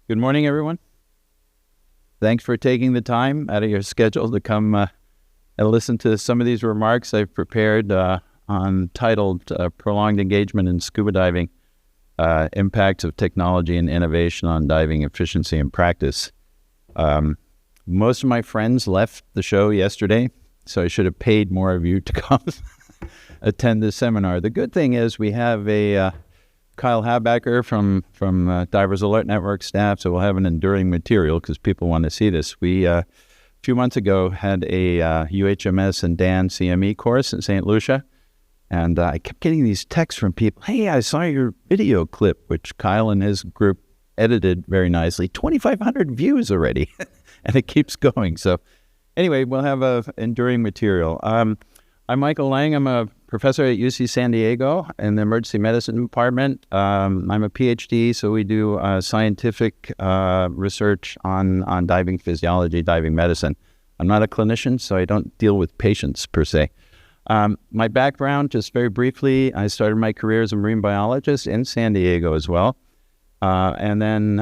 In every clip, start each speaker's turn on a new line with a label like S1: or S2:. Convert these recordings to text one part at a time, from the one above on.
S1: Good morning, everyone. Thanks for taking the time out of your schedule to come and listen to some of these remarks I've prepared titled Prolonged Engagement in Scuba Diving, Impacts of Technology and Innovation on Diving Efficiency and Practice. Most of my friends left the show yesterday, so I should have paid more of you to come attend this seminar. The good thing is we have a Kyle Habacker from Divers Alert Network staff, so we'll have an enduring material because people want to see this. We, a few months ago, had a UHMS and DAN CME course in St. Lucia, and I kept getting these texts from people, hey, I saw your video clip, which Kyle and his group edited very nicely. 2,500 views already, and it keeps going. So anyway, we'll have an enduring material. I'm Michael Lang. I'm a professor at UC San Diego in the emergency medicine department. I'm a PhD, so we do scientific research on diving physiology, diving medicine. I'm not a clinician, so I don't deal with patients per se. My background, just very briefly, I started my career as a marine biologist in San Diego as well, and then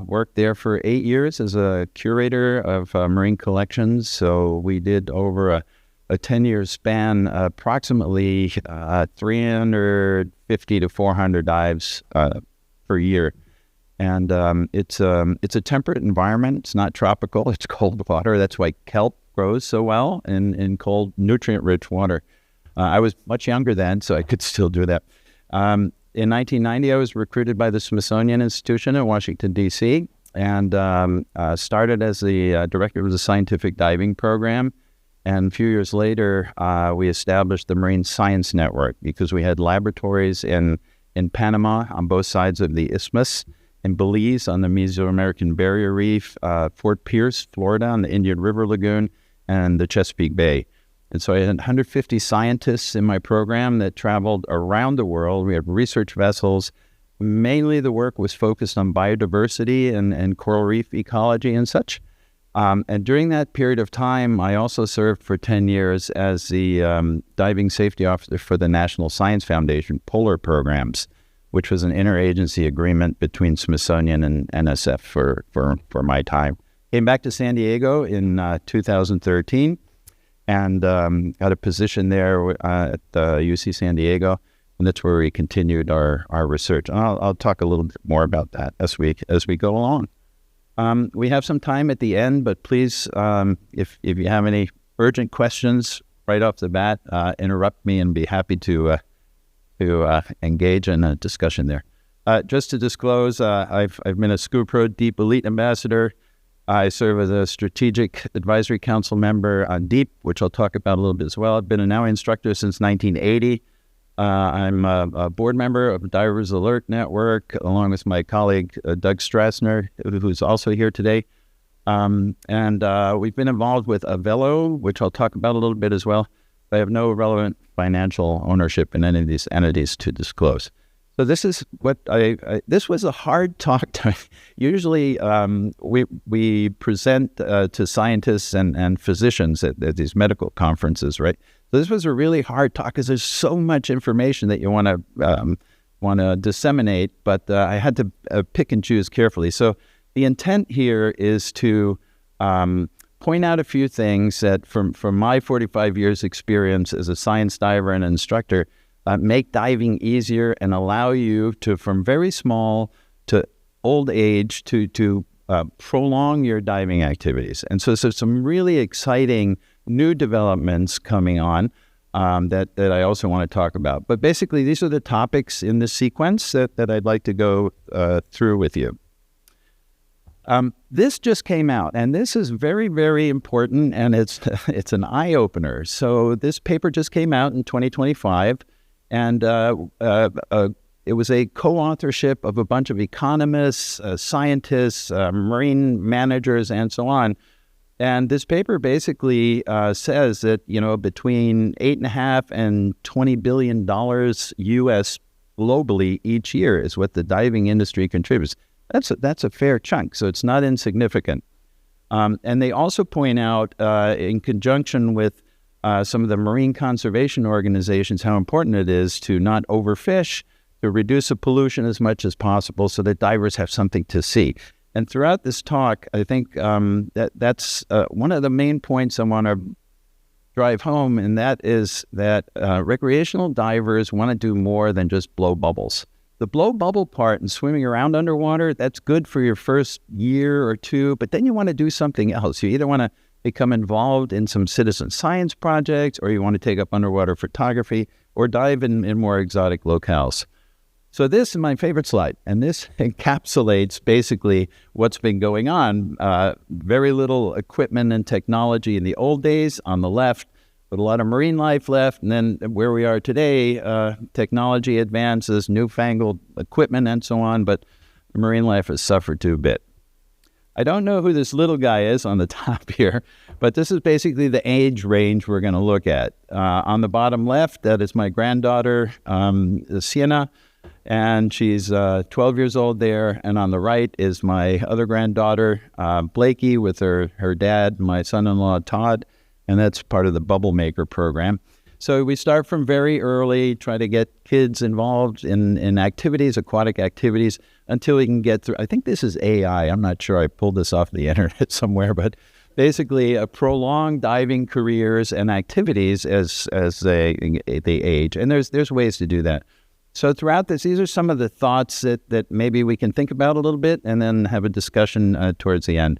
S1: worked there for 8 years as a curator of marine collections. So we did over a 10-year span, approximately 350 to 400 dives per year. And it's a temperate environment. It's not tropical. It's cold water. That's why kelp grows so well in cold, nutrient-rich water. I was much younger then, so I could still do that. In 1990, I was recruited by the Smithsonian Institution in Washington, D.C., and started as the director of the scientific diving program. And a few years later, we established the Marine Science Network because we had laboratories in Panama on both sides of the isthmus, in Belize on the Mesoamerican Barrier Reef, Fort Pierce, Florida on the Indian River Lagoon, and the Chesapeake Bay. And so I had 150 scientists in my program that traveled around the world. We had research vessels. Mainly the work was focused on biodiversity and coral reef ecology and such. And during that period of time, I also served for 10 years as the diving safety officer for the National Science Foundation Polar Programs, which was an interagency agreement between Smithsonian and NSF for my time. Came back to San Diego in 2013 and got a position there at UC San Diego, and that's where we continued our research. And I'll talk a little bit more about that as we go along. We have some time at the end, but please, if you have any urgent questions right off the bat, interrupt me and be happy to engage in a discussion there. Just to disclose, I've been a Scuba Pro Deep Elite Ambassador. I serve as a Strategic Advisory Council member on Deep, which I'll talk about a little bit as well. I've been a NOW instructor since 1980. I'm a board member of Divers Alert Network, along with my colleague, Doug Strassner, who's also here today. And we've been involved with Avelo, which I'll talk about a little bit as well. I have no relevant financial ownership in any of these entities to disclose. So this is what this was a hard talk to. Usually we present to scientists and physicians at these medical conferences, right? So this was a really hard talk because there's so much information that you want to disseminate, but I had to pick and choose carefully. So the intent here is to point out a few things that from my 45 years experience as a science diver and instructor, make diving easier and allow you to, from very small to old age, to prolong your diving activities. And so some really exciting new developments coming on that I also want to talk about. But basically, these are the topics in this sequence that I'd like to go through with you. This just came out, and this is very, very important, and it's an eye-opener. So this paper just came out in 2025, and it was a co-authorship of a bunch of economists, scientists, marine managers, and so on. And this paper basically says that, between $8.5 and $20 billion U.S. globally each year is what the diving industry contributes. That's a fair chunk, so it's not insignificant. And they also point out, in conjunction with some of the marine conservation organizations, how important it is to not overfish, to reduce the pollution as much as possible so that divers have something to see. And throughout this talk, I think that's one of the main points I want to drive home, and that is that recreational divers want to do more than just blow bubbles. The blow bubble part and swimming around underwater, that's good for your first year or two, but then you want to do something else. You either want to become involved in some citizen science projects, or you want to take up underwater photography, or dive in more exotic locales. So this is my favorite slide, and this encapsulates basically what's been going on. Very little equipment and technology in the old days on the left, but a lot of marine life left. And then where we are today, technology advances, newfangled equipment and so on, but marine life has suffered too a bit. I don't know who this little guy is on the top here, but this is basically the age range we're going to look at. On the bottom left, that is my granddaughter, Sienna, and she's 12 years old there. And on the right is my other granddaughter, Blakey, with her dad, my son-in-law, Todd, and that's part of the Bubble Maker program. So we start from very early, try to get kids involved in activities, aquatic activities, until we can get through. I think this is AI. I'm not sure. I pulled this off the internet somewhere, but basically prolonged diving careers and activities as they age. And there's ways to do that. So throughout this, these are some of the thoughts that maybe we can think about a little bit and then have a discussion towards the end.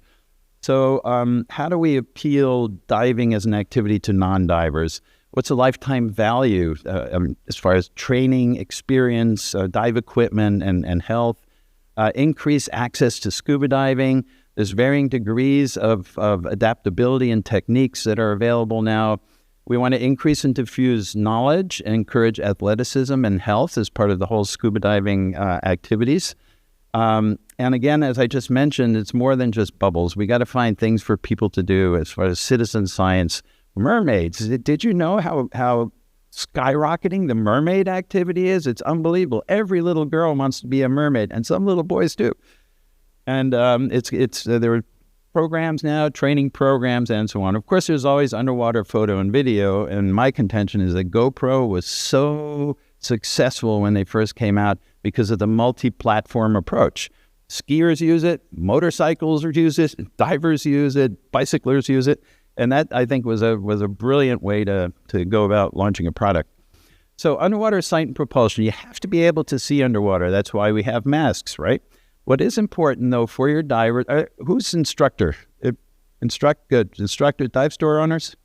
S1: So how do we appeal diving as an activity to non-divers? What's the lifetime value as far as training, experience, dive equipment, and health? Increase access to scuba diving. There's varying degrees of adaptability and techniques that are available now. We want to increase and diffuse knowledge and encourage athleticism and health as part of the whole scuba diving activities. And again, as I just mentioned, it's more than just bubbles. We got to find things for people to do as far as citizen science. Mermaids. Did you know how skyrocketing the mermaid activity is? It's unbelievable. Every little girl wants to be a mermaid, and some little boys do. And there are programs now, training programs, and so on. Of course, there's always underwater photo and video, and my contention is that GoPro was so successful when they first came out because of the multi-platform approach. Skiers use it, motorcycles use it, divers use it, bicyclers use it, and that, I think, was a brilliant way to go about launching a product. So underwater sight and propulsion, you have to be able to see underwater. That's why we have masks, right? What is important, though, for your diver, who's instructor? Instructor, dive store owners?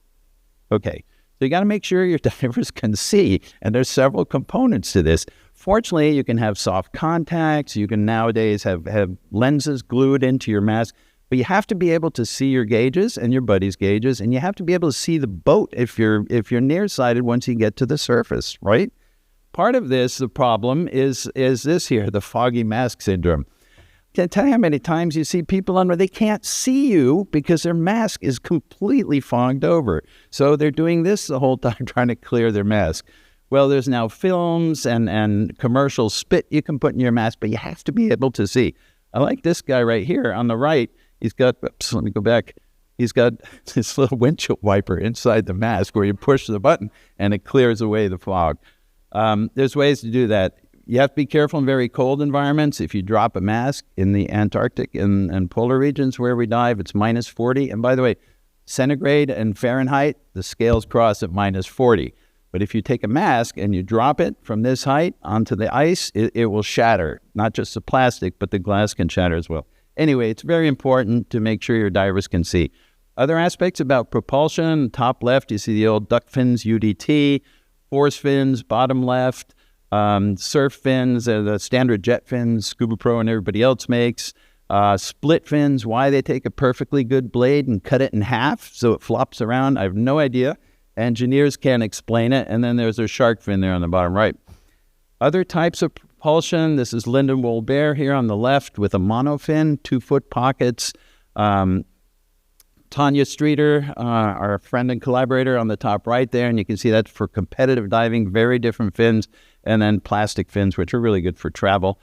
S1: Okay. So you got to make sure your divers can see, and there's several components to this. Fortunately, you can have soft contacts. You can nowadays have lenses glued into your mask, but you have to be able to see your gauges and your buddy's gauges, and you have to be able to see the boat if you're nearsighted once you get to the surface, right? Part of this, the problem is this here, the foggy mask syndrome. Can't tell you how many times you see people on where they can't see you because their mask is completely fogged over. So they're doing this the whole time, trying to clear their mask. Well, there's now films and commercial spit you can put in your mask, but you have to be able to see. I like this guy right here on the right. He's got, let me go back. He's got this little windshield wiper inside the mask where you push the button and it clears away the fog. There's ways to do that. You have to be careful in very cold environments. If you drop a mask in the Antarctic and polar regions where we dive, it's minus 40. And by the way, centigrade and Fahrenheit, the scales cross at minus 40. But if you take a mask and you drop it from this height onto the ice, it will shatter. Not just the plastic, but the glass can shatter as well. Anyway, it's very important to make sure your divers can see. Other aspects about propulsion, top left, you see the old duck fins, UDT, force fins, bottom left, surf fins, the standard jet fins, Scuba Pro and everybody else makes. Split fins, why they take a perfectly good blade and cut it in half so it flops around, I have no idea. Engineers can't explain it. And then there's a shark fin there on the bottom right. Other types of propulsion, this is Lyndon Wolbert here on the left with a monofin, 2-foot pockets. Tanya Streeter, our friend and collaborator on the top right there, and you can see that's for competitive diving, very different fins, and then plastic fins, which are really good for travel.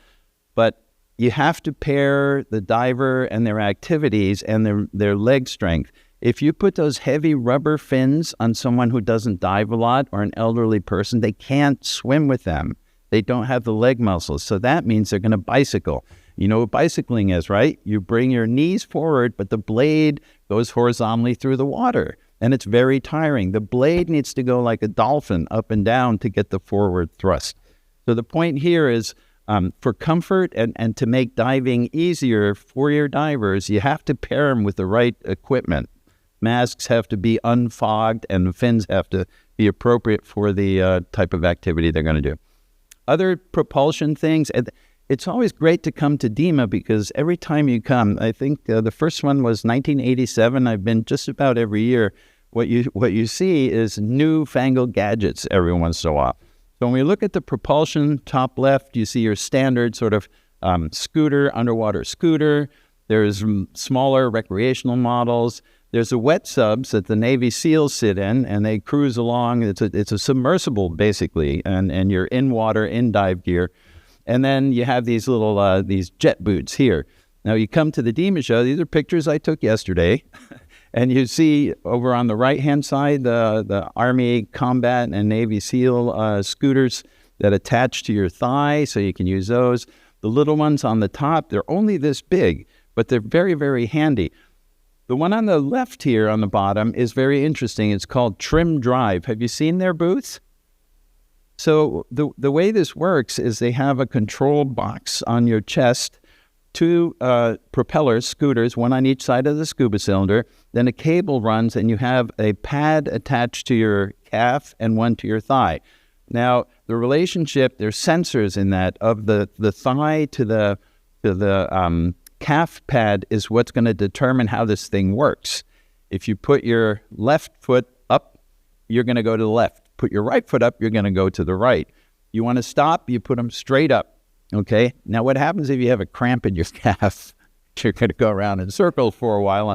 S1: But you have to pair the diver and their activities and their leg strength. If you put those heavy rubber fins on someone who doesn't dive a lot or an elderly person, they can't swim with them. They don't have the leg muscles, so that means they're going to bicycle. You know what bicycling is, right? You bring your knees forward, but the blade goes horizontally through the water, and it's very tiring. The blade needs to go like a dolphin up and down to get the forward thrust. So the point here is for comfort and to make diving easier for your divers, you have to pair them with the right equipment. Masks have to be unfogged, and the fins have to be appropriate for the type of activity they're going to do. Other propulsion things, it's always great to come to DEMA because every time you come, I think the first one was 1987. I've been just about every year. What you see is newfangled gadgets every once in a while. So when we look at the propulsion, top left, you see your standard sort of scooter, underwater scooter. There's smaller recreational models. There's the wet subs that the Navy SEALs sit in, and they cruise along. It's a submersible, basically, and you're in water, in dive gear. And then you have these little these jet boots here. Now, you come to the DEMA Show. These are pictures I took yesterday. And you see over on the right-hand side, the Army Combat and Navy SEAL scooters that attach to your thigh, so you can use those. The little ones on the top, they're only this big, but they're very, very handy. The one on the left here on the bottom is very interesting. It's called Trim Drive. Have you seen their booths? So the way this works is they have a control box on your chest, two propellers, scooters, one on each side of the scuba cylinder. Then a cable runs, and you have a pad attached to your calf and one to your thigh. Now, the relationship, there's sensors in that of the thigh to the calf pad is what's going to determine how this thing works. If you put your left foot up, you're going to go to the left. Put your right foot up, you're going to go to the right. You want to stop, you put them straight up. Okay? Now, what happens if you have a cramp in your calf? You're going to go around in circles for a while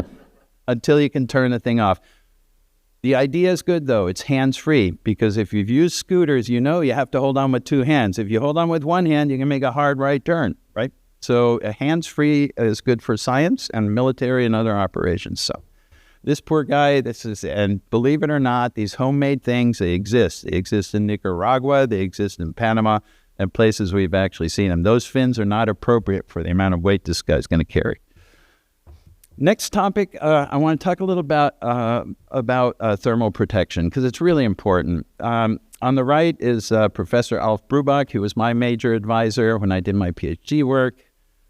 S1: until you can turn the thing off. The idea is good, though. It's hands-free, because if you've used scooters, you know you have to hold on with two hands. If you hold on with one hand, you can make a hard right turn, right? So hands-free is good for science and military and other operations. So this poor guy, and believe it or not, these homemade things, they exist. They exist in Nicaragua, they exist in Panama, and places we've actually seen them. Those fins are not appropriate for the amount of weight this guy's going to carry. Next topic, I want to talk a little about thermal protection, because it's really important. On the right is Professor Alf Brubach, who was my major advisor when I did my PhD work.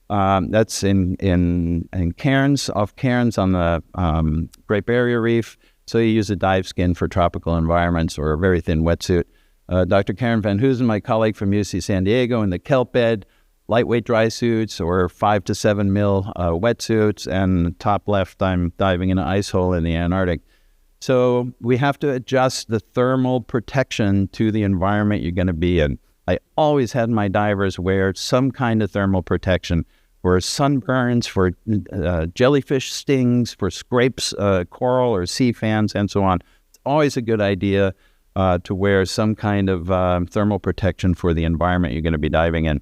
S1: That's in Cairns, off Cairns on the Great Barrier Reef. So you use a dive skin for tropical environments or a very thin wetsuit. Dr. Karen Van Hoosen, my colleague from UC San Diego, in the kelp bed, lightweight dry suits or 5 to 7 mil wetsuits. And top left, I'm diving in an ice hole in the Antarctic. So we have to adjust the thermal protection to the environment you're going to be in. I always had my divers wear some kind of thermal protection for sunburns, for jellyfish stings, for scrapes, coral or sea fans, and so on. It's always a good idea to wear some kind of thermal protection for the environment you're going to be diving in.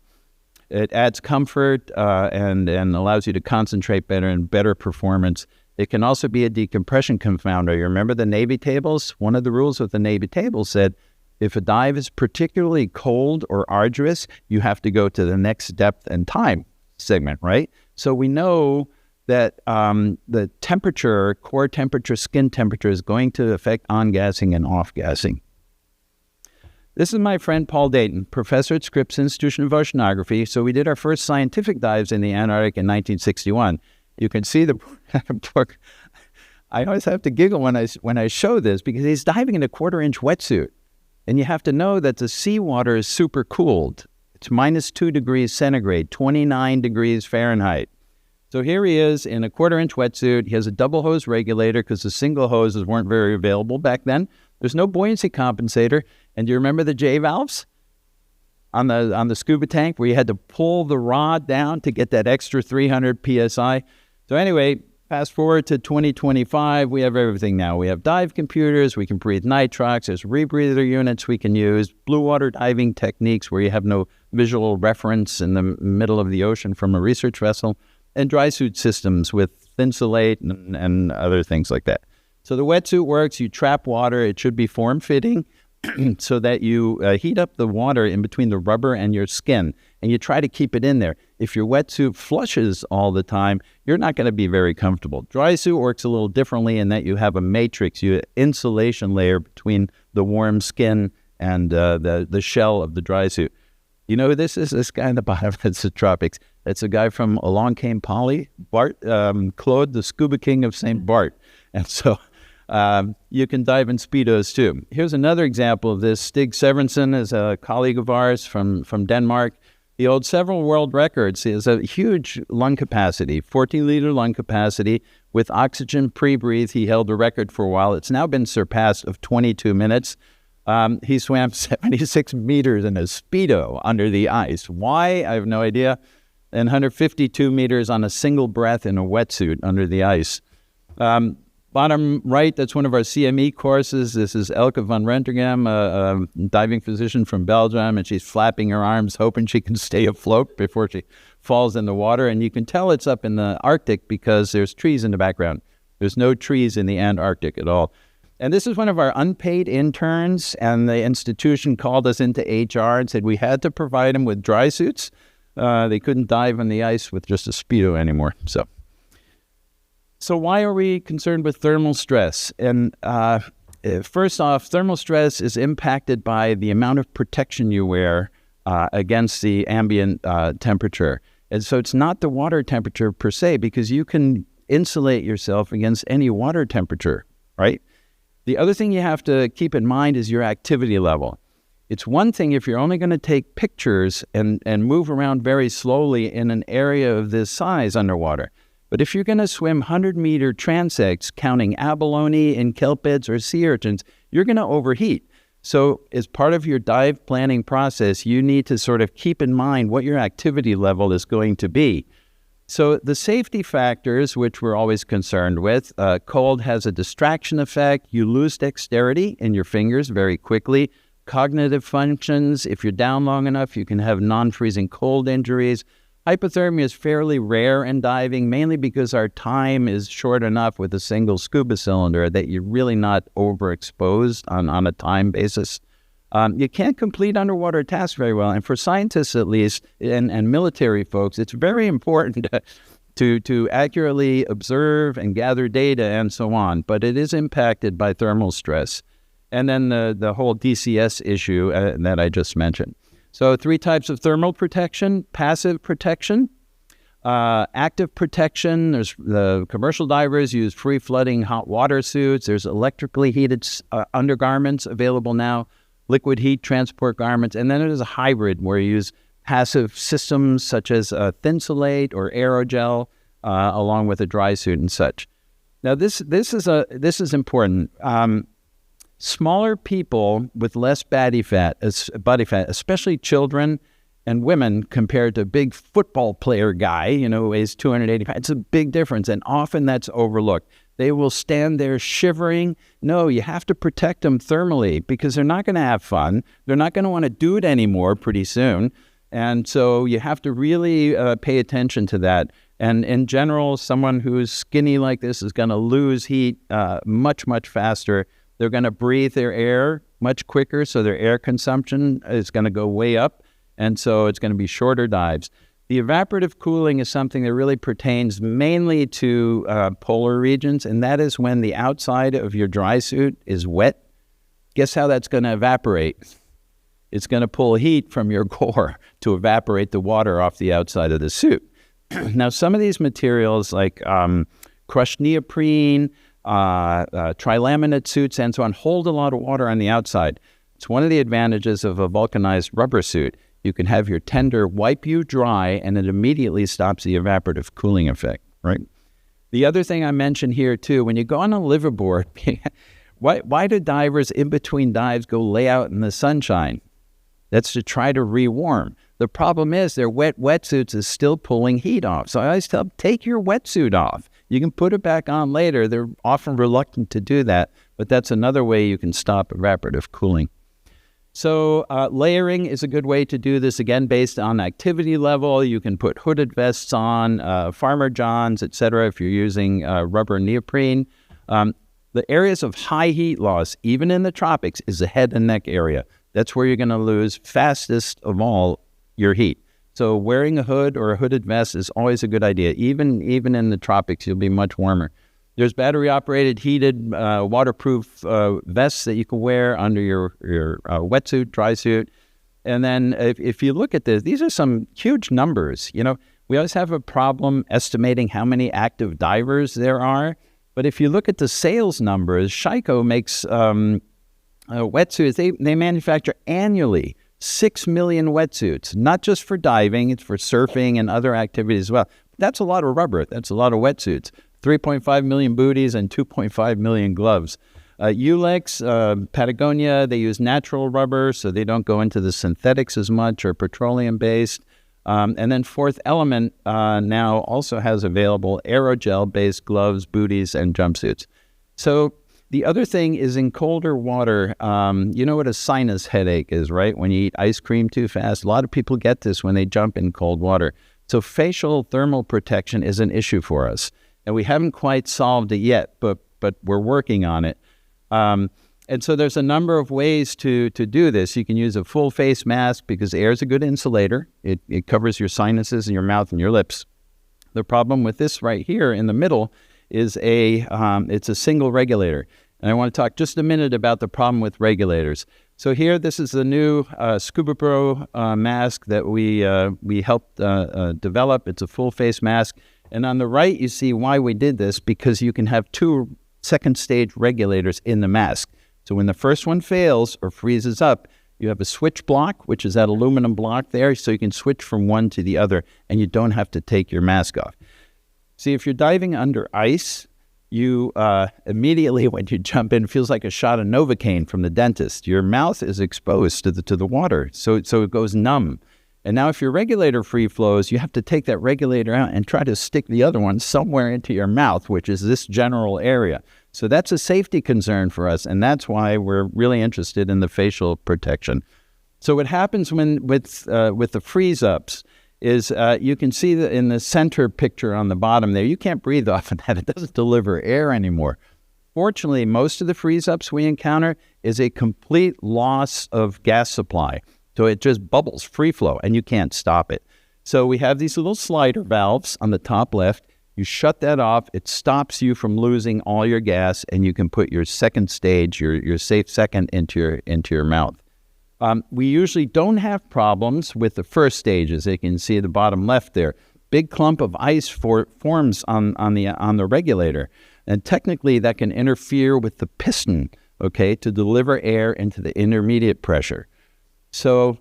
S1: It adds comfort and allows you to concentrate better and better performance. It can also be a decompression confounder. You remember the Navy tables? One of the rules of the Navy tables said, if a dive is particularly cold or arduous, you have to go to the next depth and time segment, right? So we know that the temperature, core temperature, skin temperature is going to affect on-gassing and off-gassing. This is my friend Paul Dayton, professor at Scripps Institution of Oceanography. So we did our first scientific dives in the Antarctic in 1961. You can see the book. I always have to giggle when I show this, because he's diving in a 1/4-inch wetsuit. And you have to know that the seawater is super cooled. It's -2 degrees centigrade, 29 degrees Fahrenheit. So here he is in a 1/4-inch wetsuit. He has a double hose regulator because the single hoses weren't very available back then. There's no buoyancy compensator. And do you remember the J valves on the scuba tank where you had to pull the rod down to get that extra 300 PSI? So anyway, fast forward to 2025, we have everything now. We have dive computers, we can breathe nitrox, there's rebreather units we can use, blue water diving techniques where you have no visual reference in the middle of the ocean from a research vessel, and dry suit systems with Thinsulate and other things like that. So the wetsuit works, you trap water, it should be form-fitting. so that you heat up the water in between the rubber and your skin, and you try to keep it in there. If your wetsuit flushes all the time, you're not going to be very comfortable. Dry suit works a little differently in that you have a matrix, you insulation layer between the warm skin and the shell of the dry suit. You know who this is? This guy in the bottom, that's the tropics. That's a guy from Along Came Polly, Bart, Claude, the scuba king of St. Bart. And so you can dive in Speedos too. Here's another example of this. Stig Severinsen is a colleague of ours from Denmark. He holds several world records. He has a huge lung capacity, 14-liter lung capacity with oxygen pre-breathe. He held the record for a while. It's now been surpassed of 22 minutes. He swam 76 meters in a Speedo under the ice. Why? I have no idea. And 152 meters on a single breath in a wetsuit under the ice. Bottom right, that's one of our CME courses. This is Elke van Rentergem, a diving physician from Belgium, and she's flapping her arms, hoping she can stay afloat before she falls in the water. And you can tell it's up in the Arctic because there's trees in the background. There's no trees in the Antarctic at all. And this is one of our unpaid interns, and the institution called us into HR and said we had to provide them with dry suits. They couldn't dive on the ice with just a Speedo anymore. So why are we concerned with thermal stress? And first off, thermal stress is impacted by the amount of protection you wear against the ambient temperature. And so it's not the water temperature per se, because you can insulate yourself against any water temperature, right? The other thing you have to keep in mind is your activity level. It's one thing if you're only going to take pictures and move around very slowly in an area of this size underwater. But if you're going to swim 100-meter transects counting abalone and kelpids or sea urchins, you're going to overheat. So as part of your dive planning process, you need to sort of keep in mind what your activity level is going to be. So the safety factors, which we're always concerned with, cold has a distraction effect. You lose dexterity in your fingers very quickly. Cognitive functions, if you're down long enough, you can have non-freezing cold injuries. Hypothermia is fairly rare in diving, mainly because our time is short enough with a single scuba cylinder that you're really not overexposed on a time basis. You can't complete underwater tasks very well. And for scientists, at least, and military folks, it's very important to accurately observe and gather data and so on. But it is impacted by thermal stress. And then the whole DCS issue that I just mentioned. So 3 types of thermal protection: passive protection, active protection. There's the commercial divers use free flooding hot water suits. There's electrically heated undergarments available now, liquid heat transport garments. And then there's a hybrid where you use passive systems such as Thinsulate or aerogel along with a dry suit and such. Now this is important. Smaller people with less body fat, especially children and women, compared to a big football player guy, who weighs 280 pounds. It's a big difference, and often that's overlooked. They will stand there shivering. No, you have to protect them thermally because they're not going to have fun. They're not going to want to do it anymore pretty soon. And so you have to really pay attention to that. And in general, someone who's skinny like this is going to lose heat much, much faster. They're going to breathe their air much quicker, so their air consumption is going to go way up, and so it's going to be shorter dives. The evaporative cooling is something that really pertains mainly to polar regions, and that is when the outside of your dry suit is wet. Guess how that's going to evaporate? It's going to pull heat from your core to evaporate the water off the outside of the suit. Now, some of these materials like crushed neoprene, trilaminate suits, and so on, hold a lot of water on the outside. It's one of the advantages of a vulcanized rubber suit. You can have your tender wipe you dry, and it immediately stops the evaporative cooling effect, right? The other thing I mentioned here, too, when you go on a liveaboard, why do divers in between dives go lay out in the sunshine? That's to try to rewarm. The problem is their wet wetsuits is still pulling heat off. So I always tell them, take your wetsuit off. You can put it back on later. They're often reluctant to do that, but that's another way you can stop evaporative cooling. So layering is a good way to do this, again, based on activity level. You can put hooded vests on, Farmer Johns, etc., if you're using rubber neoprene. The areas of high heat loss, even in the tropics, is the head and neck area. That's where you're going to lose fastest of all your heat. So wearing a hood or a hooded vest is always a good idea. Even in the tropics, you'll be much warmer. There's battery-operated, heated, waterproof vests that you can wear under your wetsuit, dry suit. And then if you look at this, these are some huge numbers. You know, we always have a problem estimating how many active divers there are. But if you look at the sales numbers, Shiko makes wetsuits. They manufacture annually 6 million wetsuits, not just for diving, it's for surfing and other activities as well. That's a lot of rubber. That's a lot of wetsuits. 3.5 million booties and 2.5 million gloves. Ulex, Patagonia, they use natural rubber, so they don't go into the synthetics as much or petroleum-based. And then Fourth Element now also has available aerogel-based gloves, booties, and jumpsuits. So the other thing is in colder water, you know what a sinus headache is, right? When you eat ice cream too fast. A lot of people get this when they jump in cold water. So facial thermal protection is an issue for us. And we haven't quite solved it yet, but we're working on it. And so there's a number of ways to do this. You can use a full face mask because air is a good insulator. It covers your sinuses and your mouth and your lips. The problem with this right here in the middle is it's a single regulator. And I want to talk just a minute about the problem with regulators. So here, this is the new Scuba Pro mask that we helped develop. It's a full face mask. And on the right, you see why we did this, because you can have 2 second stage regulators in the mask. So when the first one fails or freezes up, you have a switch block, which is that aluminum block there, so you can switch from one to the other, and you don't have to take your mask off. See, if you're diving under ice, you immediately, when you jump in, it feels like a shot of Novocaine from the dentist. Your mouth is exposed to the water, so it goes numb. And now if your regulator free flows, you have to take that regulator out and try to stick the other one somewhere into your mouth, which is this general area. So that's a safety concern for us, and that's why we're really interested in the facial protection. So what happens with the freeze-ups is you can see that in the center picture on the bottom there, you can't breathe off of that. It doesn't deliver air anymore. Fortunately, most of the freeze-ups we encounter is a complete loss of gas supply. So it just bubbles, free flow, and you can't stop it. So we have these little slider valves on the top left. You shut that off. It stops you from losing all your gas, and you can put your second stage, your safe second, into your mouth. We usually don't have problems with the first stage, as you can see at the bottom left there. Big clump of ice forms on the regulator, and technically that can interfere with the piston, okay, to deliver air into the intermediate pressure. So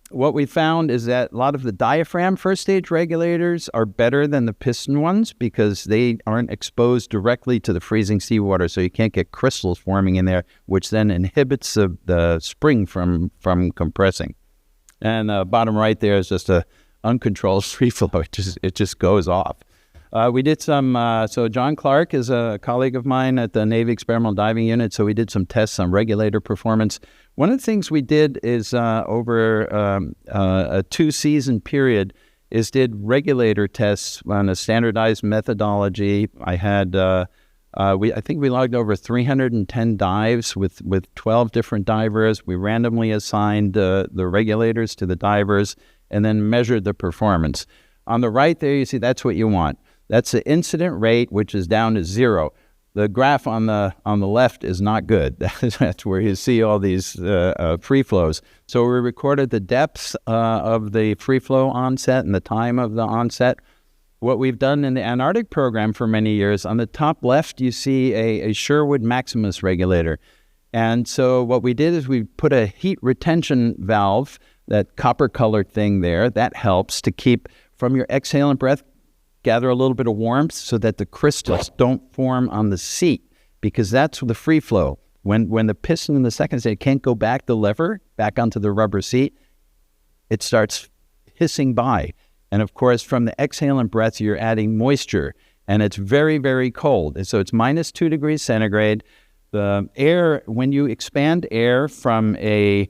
S1: what we found is that a lot of the diaphragm first stage regulators are better than the piston ones because they aren't exposed directly to the freezing seawater, so you can't get crystals forming in there, which then inhibits the spring from compressing. And bottom right there is just a uncontrolled free flow. It just goes off. We did some, so John Clark is a colleague of mine at the Navy Experimental Diving Unit, so we did some tests on regulator performance. One of the things we did is over a 2-season period is did regulator tests on a standardized methodology. I had, I think we logged over 310 dives with 12 different divers. We randomly assigned the regulators to the divers and then measured the performance. On the right there, you see that's what you want. That's the incident rate, which is down to 0. The graph on the left is not good. That's where you see all these free flows. So we recorded the depths of the free flow onset and the time of the onset. What we've done in the Antarctic program for many years, on the top left, you see a Sherwood Maximus regulator. And so what we did is we put a heat retention valve, that copper-colored thing there. That helps to keep from your exhalant breath, gather a little bit of warmth so that the crystals don't form on the seat, because that's the free flow. When the piston in the second stage can't go back the lever, back onto the rubber seat, it starts hissing by. And of course, from the exhalant breath, you're adding moisture, and it's very, very cold. And so it's -2 degrees centigrade. The air, when you expand air from a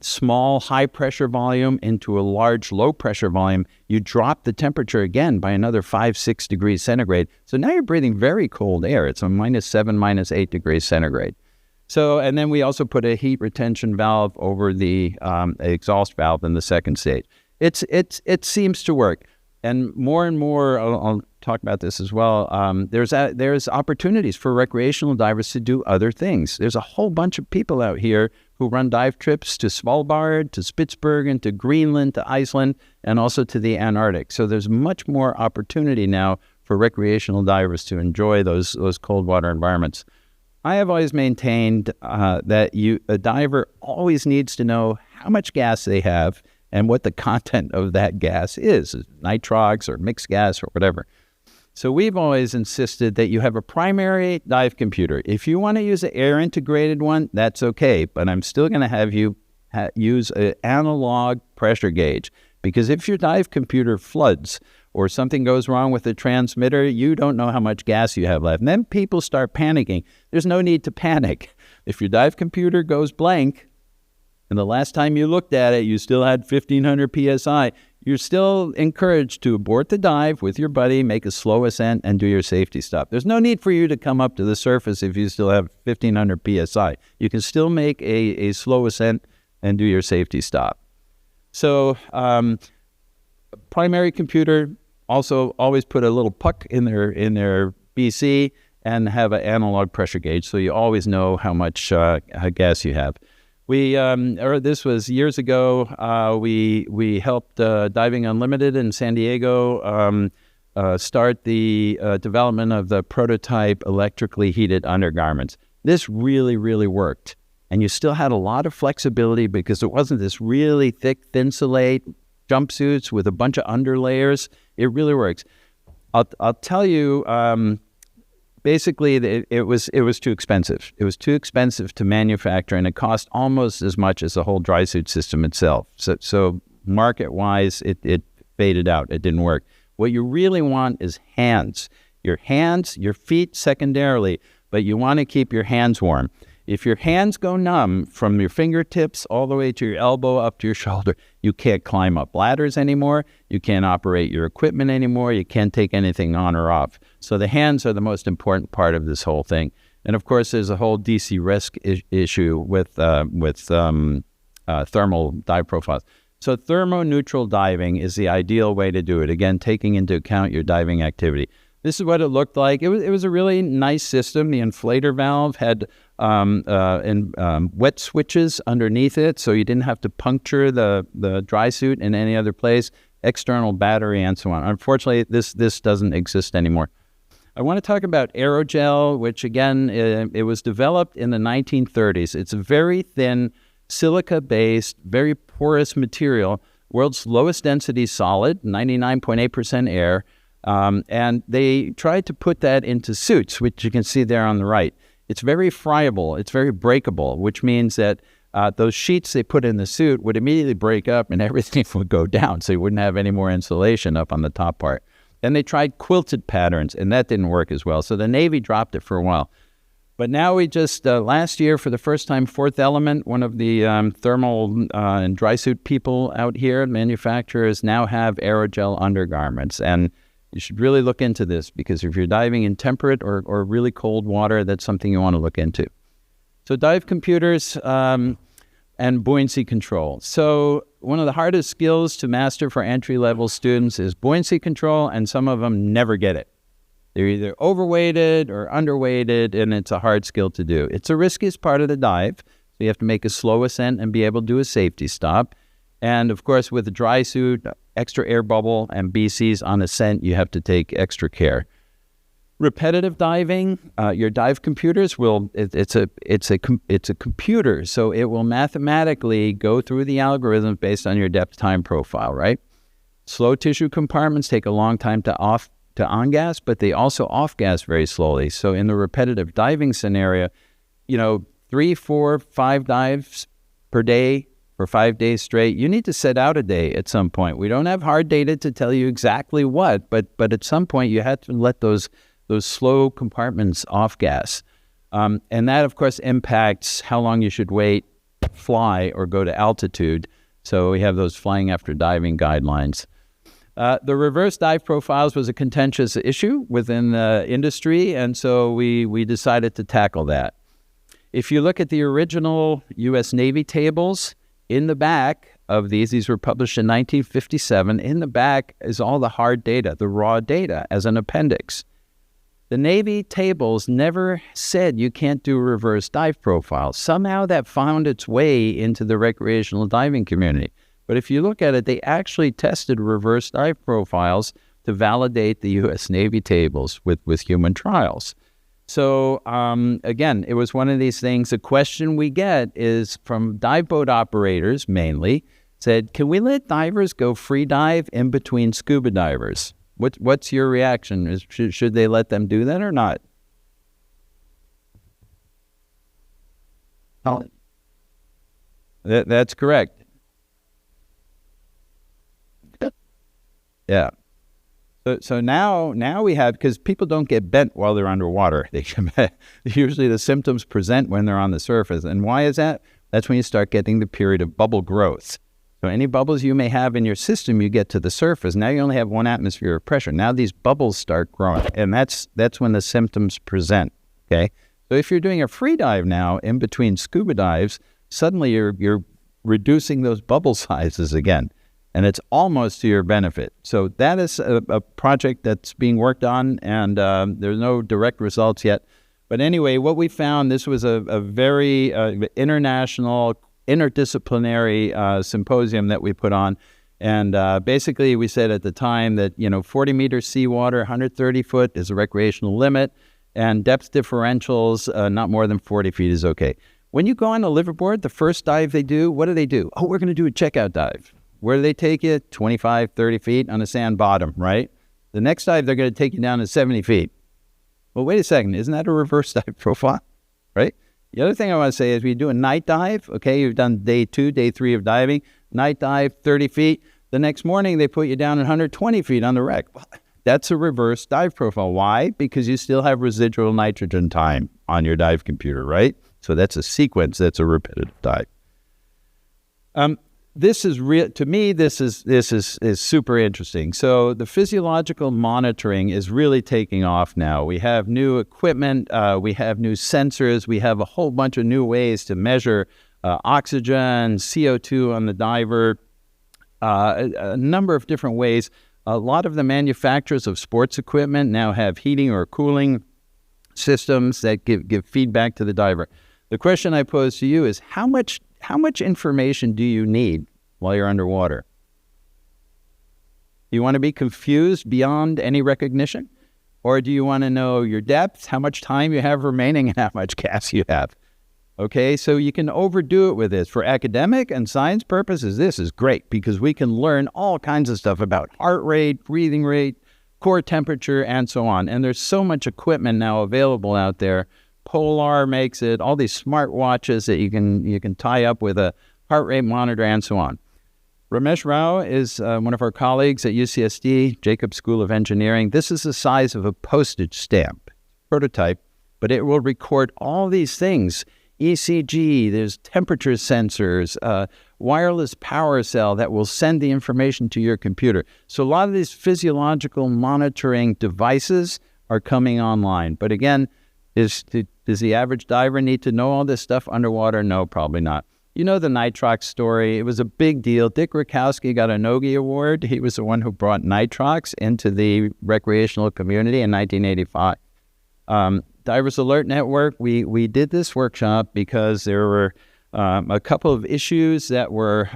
S1: small high pressure volume into a large low pressure volume, you drop the temperature again by another 5-6 degrees centigrade. So now you're breathing very cold air. It's a -7, -8 degrees centigrade. So, and then we also put a heat retention valve over the exhaust valve in the second stage. It seems to work. And more, I'll talk about this as well. There's opportunities for recreational divers to do other things. There's a whole bunch of people out here who run dive trips to Svalbard, to Spitsbergen, to Greenland, to Iceland, and also to the Antarctic. So there's much more opportunity now for recreational divers to enjoy those cold water environments. I have always maintained that a diver always needs to know how much gas they have and what the content of that gas is nitrox or mixed gas or whatever. So we've always insisted that you have a primary dive computer. If you want to use an air-integrated one, that's okay, but I'm still going to have you use an analog pressure gauge, because if your dive computer floods or something goes wrong with the transmitter, you don't know how much gas you have left. And then people start panicking. There's no need to panic. If your dive computer goes blank, and the last time you looked at it, you still had 1,500 PSI, you're still encouraged to abort the dive with your buddy, make a slow ascent, and do your safety stop. There's no need for you to come up to the surface if you still have 1,500 PSI. You can still make a slow ascent and do your safety stop. So primary computer, also always put a little puck in their BC and have an analog pressure gauge, so you always know how much gas you have. This was years ago, we helped Diving Unlimited in San Diego start the development of the prototype electrically heated undergarments. This really, really worked. And you still had a lot of flexibility because it wasn't this really thick, thinsulate jumpsuits with a bunch of underlayers. It really works. I'll tell you, basically, it was too expensive. It was too expensive to manufacture, and it cost almost as much as the whole dry suit system itself. So market-wise, it faded out. It didn't work. What you really want is hands. Your hands, your feet secondarily, but you want to keep your hands warm. If your hands go numb from your fingertips all the way to your elbow up to your shoulder, you can't climb up ladders anymore. You can't operate your equipment anymore. You can't take anything on or off. So the hands are the most important part of this whole thing. And of course, there's a whole DC risk issue with thermal dive profiles. So thermoneutral diving is the ideal way to do it. Again, taking into account your diving activity. This is what it looked like. It was a really nice system. The inflator valve had wet switches underneath it, so you didn't have to puncture the dry suit in any other place, external battery, and so on. Unfortunately, this doesn't exist anymore. I want to talk about aerogel, which again, it was developed in the 1930s. It's a very thin, silica-based, very porous material, world's lowest density solid, 99.8% air. And they tried to put that into suits, which you can see there on the right. It's very friable. It's very breakable, which means that those sheets they put in the suit would immediately break up and everything would go down, so you wouldn't have any more insulation up on the top part. Then they tried quilted patterns, and that didn't work as well. So the Navy dropped it for a while. But now we just, last year, for the first time, Fourth Element, one of the thermal and dry suit people out here, manufacturers, now have aerogel undergarments. And you should really look into this, because if you're diving in temperate or really cold water, that's something you want to look into. So dive computers and buoyancy control. So one of the hardest skills to master for entry-level students is buoyancy control, and some of them never get it. They're either overweighted or underweighted, and it's a hard skill to do. It's the riskiest part of the dive, so you have to make a slow ascent and be able to do a safety stop. And of course, with a dry suit, extra air bubble, and BCs on ascent, you have to take extra care. Repetitive diving, your dive computers will, it's a computer, so it will mathematically go through the algorithms based on your depth time profile, right? Slow tissue compartments take a long time to on gas, but they also off gas very slowly. So in the repetitive diving scenario, 3, 4, 5 dives per day for 5 days straight, you need to set out a day at some point. We don't have hard data to tell you exactly what, but at some point you have to let those slow compartments off gas. And that, of course, impacts how long you should wait fly or go to altitude. So we have those flying after diving guidelines. The reverse dive profiles was a contentious issue within the industry, and so we decided to tackle that. If you look at the original U.S. Navy tables, in the back of these were published in 1957, in the back is all the hard data, the raw data as an appendix. The Navy tables never said you can't do reverse dive profiles. Somehow that found its way into the recreational diving community. But if you look at it, they actually tested reverse dive profiles to validate the U.S. Navy tables with human trials. So again, it was one of these things. The question we get is from dive boat operators mainly, said, can we let divers go free dive in between scuba divers? What's your reaction? Should they let them do that or not? That's correct. Yeah. So now we have, because people don't get bent while they're underwater. Usually the symptoms present when they're on the surface. And why is that? That's when you start getting the period of bubble growth. So any bubbles you may have in your system, you get to the surface. Now you only have 1 atmosphere of pressure. Now these bubbles start growing, and that's when the symptoms present, okay? So if you're doing a free dive now in between scuba dives, suddenly you're reducing those bubble sizes again, and it's almost to your benefit. So that is a project that's being worked on, and there's no direct results yet. But anyway, what we found, this was a very international, interdisciplinary symposium that we put on. And basically we said at the time that, 40 meters seawater, 130 foot is a recreational limit, and depth differentials, not more than 40 feet is okay. When you go on a liveaboard, the first dive they do, what do? Oh, we're going to do a checkout dive. Where do they take you? 25, 30 feet on a sand bottom, right? The next dive, they're going to take you down to 70 feet. Well, wait a second. Isn't that a reverse dive profile, right? The other thing I want to say is we do a night dive. Okay, you've done day 2, day 3 of diving. Night dive, 30 feet. The next morning, they put you down at 120 feet on the wreck. Well, that's a reverse dive profile. Why? Because you still have residual nitrogen time on your dive computer, right? So that's a sequence. That's a repetitive dive. This is real to me. This is super interesting. So the physiological monitoring is really taking off now. We have new equipment. We have new sensors. We have a whole bunch of new ways to measure oxygen, CO2 on the diver, a number of different ways. A lot of the manufacturers of sports equipment now have heating or cooling systems that give feedback to the diver. The question I pose to you is how much information do you need while you're underwater? Do you want to be confused beyond any recognition? Or do you want to know your depth, how much time you have remaining, and how much gas you have? Okay, so you can overdo it with this. For academic and science purposes, this is great because we can learn all kinds of stuff about heart rate, breathing rate, core temperature, and so on. And there's so much equipment now available out there. Polar makes it, all these smart watches that you can tie up with a heart rate monitor and so on. Ramesh Rao is one of our colleagues at UCSD, Jacobs School of Engineering. This is the size of a postage stamp, prototype, but it will record all these things. ECG, there's temperature sensors, wireless power cell that will send the information to your computer. So a lot of these physiological monitoring devices are coming online. But again, does the average diver need to know all this stuff underwater? No, probably not. You know the Nitrox story. It was a big deal. Dick Rakowski got a Nogi Award. He was the one who brought Nitrox into the recreational community in 1985. Divers Alert Network, we did this workshop because there were a couple of issues that were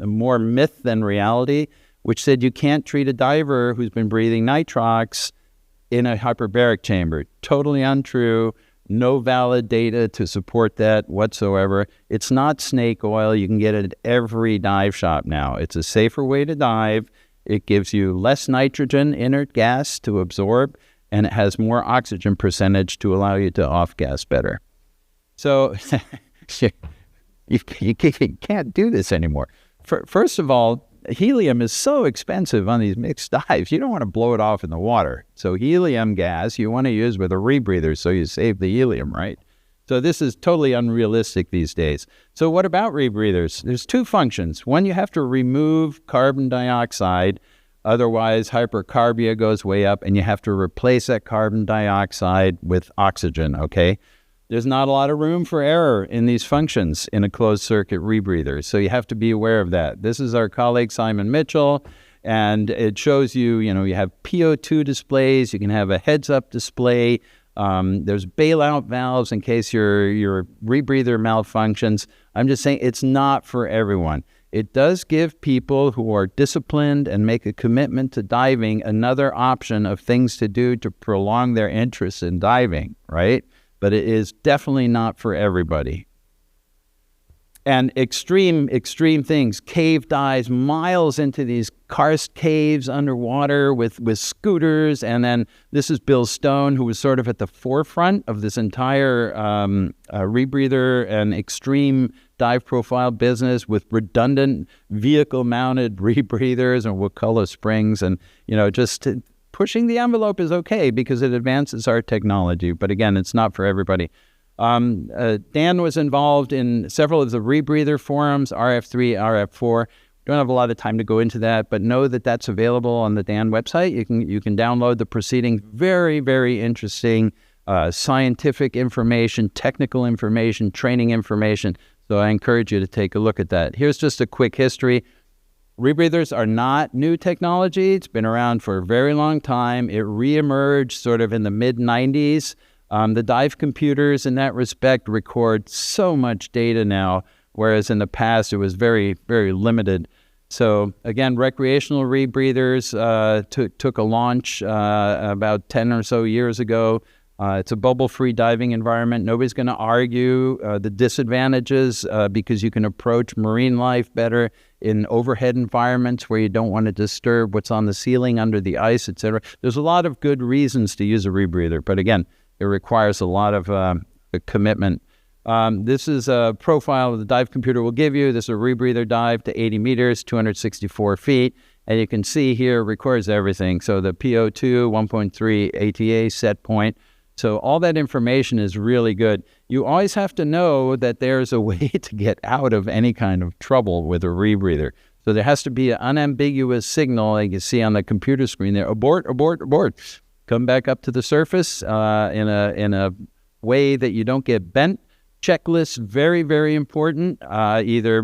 S1: more myth than reality, which said you can't treat a diver who's been breathing nitrox in a hyperbaric chamber. Totally untrue. No valid data to support that whatsoever. It's not snake oil. You can get it at every dive shop now. It's a safer way to dive. It gives you less nitrogen, inert gas to absorb, and it has more oxygen percentage to allow you to off-gas better. So you can't do this anymore. First of all, helium is so expensive on these mixed dives. You don't want to blow it off in the water. So helium gas you want to use with a rebreather so you save the helium, right? So this is totally unrealistic these days. So what about rebreathers? There's two functions. One, you have to remove carbon dioxide. Otherwise, hypercarbia goes way up, and you have to replace that carbon dioxide with oxygen, okay? There's not a lot of room for error in these functions in a closed-circuit rebreather, so you have to be aware of that. This is our colleague Simon Mitchell, and it shows you, you have PO2 displays. You can have a heads-up display. There's bailout valves in case your rebreather malfunctions. I'm just saying it's not for everyone. It does give people who are disciplined and make a commitment to diving another option of things to do to prolong their interest in diving, right? But it is definitely not for everybody. And extreme things, cave dives, miles into these karst caves underwater with scooters. And then this is Bill Stone, who was sort of at the forefront of this entire rebreather and extreme dive profile business with redundant vehicle-mounted rebreathers and Wakulla springs. And, pushing the envelope is okay because it advances our technology. But again, it's not for everybody. Dan was involved in several of the rebreather forums, RF3, RF4. Don't have a lot of time to go into that, but know that that's available on the Dan website. You can download the proceedings. Very, very interesting scientific information, technical information, training information. So I encourage you to take a look at that. Here's just a quick history. Rebreathers are not new technology. It's been around for a very long time. It reemerged sort of in the mid-90s. The dive computers in that respect record so much data now, whereas in the past it was very, very limited. So again, recreational rebreathers took a launch about 10 or so years ago. It's a bubble-free diving environment. Nobody's going to argue the disadvantages because you can approach marine life better in overhead environments where you don't want to disturb what's on the ceiling under the ice, etc. There's a lot of good reasons to use a rebreather, but again, it requires a lot of commitment. This is a profile the dive computer will give you. This is a rebreather dive to 80 meters, 264 feet. And you can see here it records everything. So the PO2, 1.3 ATA set point. So all that information is really good. You always have to know that there's a way to get out of any kind of trouble with a rebreather. So there has to be an unambiguous signal, like you see on the computer screen there, abort, abort, abort. Come back up to the surface in a way that you don't get bent. Checklists, very, very important, either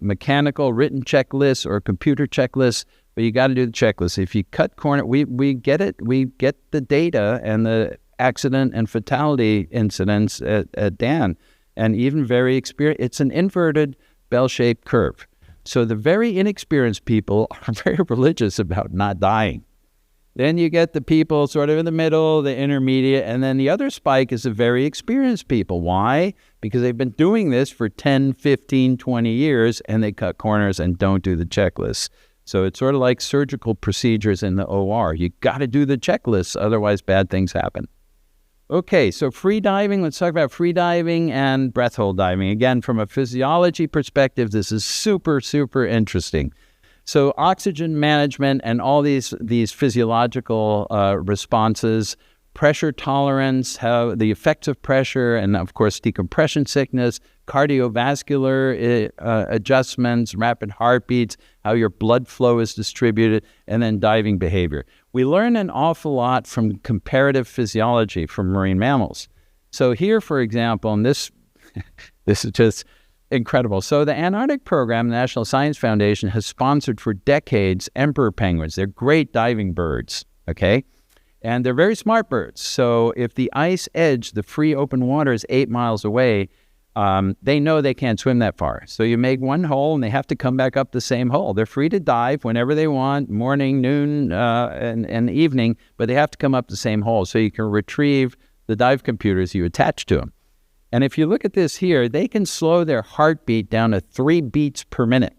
S1: mechanical written checklists or computer checklists, but you got to do the checklist. If you cut corner, we get it. We get the data and the accident and fatality incidents at Dan, and even very experienced. It's an inverted bell-shaped curve. So the very inexperienced people are very religious about not dying. Then you get the people sort of in the middle, the intermediate, and then the other spike is the very experienced people. Why? Because they've been doing this for 10, 15, 20 years, and they cut corners and don't do the checklists. So it's sort of like surgical procedures in the OR. You got to do the checklists, otherwise bad things happen. Okay, so free diving. Let's talk about free diving and breath hold diving. Again, from a physiology perspective, this is super, super interesting. So oxygen management and all these physiological responses, pressure tolerance, how the effects of pressure, and of course decompression sickness, cardiovascular adjustments, rapid heartbeats, how your blood flow is distributed, and then diving behavior. We learn an awful lot from comparative physiology from marine mammals. So here, for example, and this is just incredible. So the Antarctic program, the National Science Foundation, has sponsored for decades emperor penguins. They're great diving birds, okay? And they're very smart birds. So if the ice edge, the free open water is 8 miles away, they know they can't swim that far. So you make one hole and they have to come back up the same hole. They're free to dive whenever they want, morning, noon, and evening, but they have to come up the same hole so you can retrieve the dive computers you attach to them. And if you look at this here, they can slow their heartbeat down to 3 beats per minute.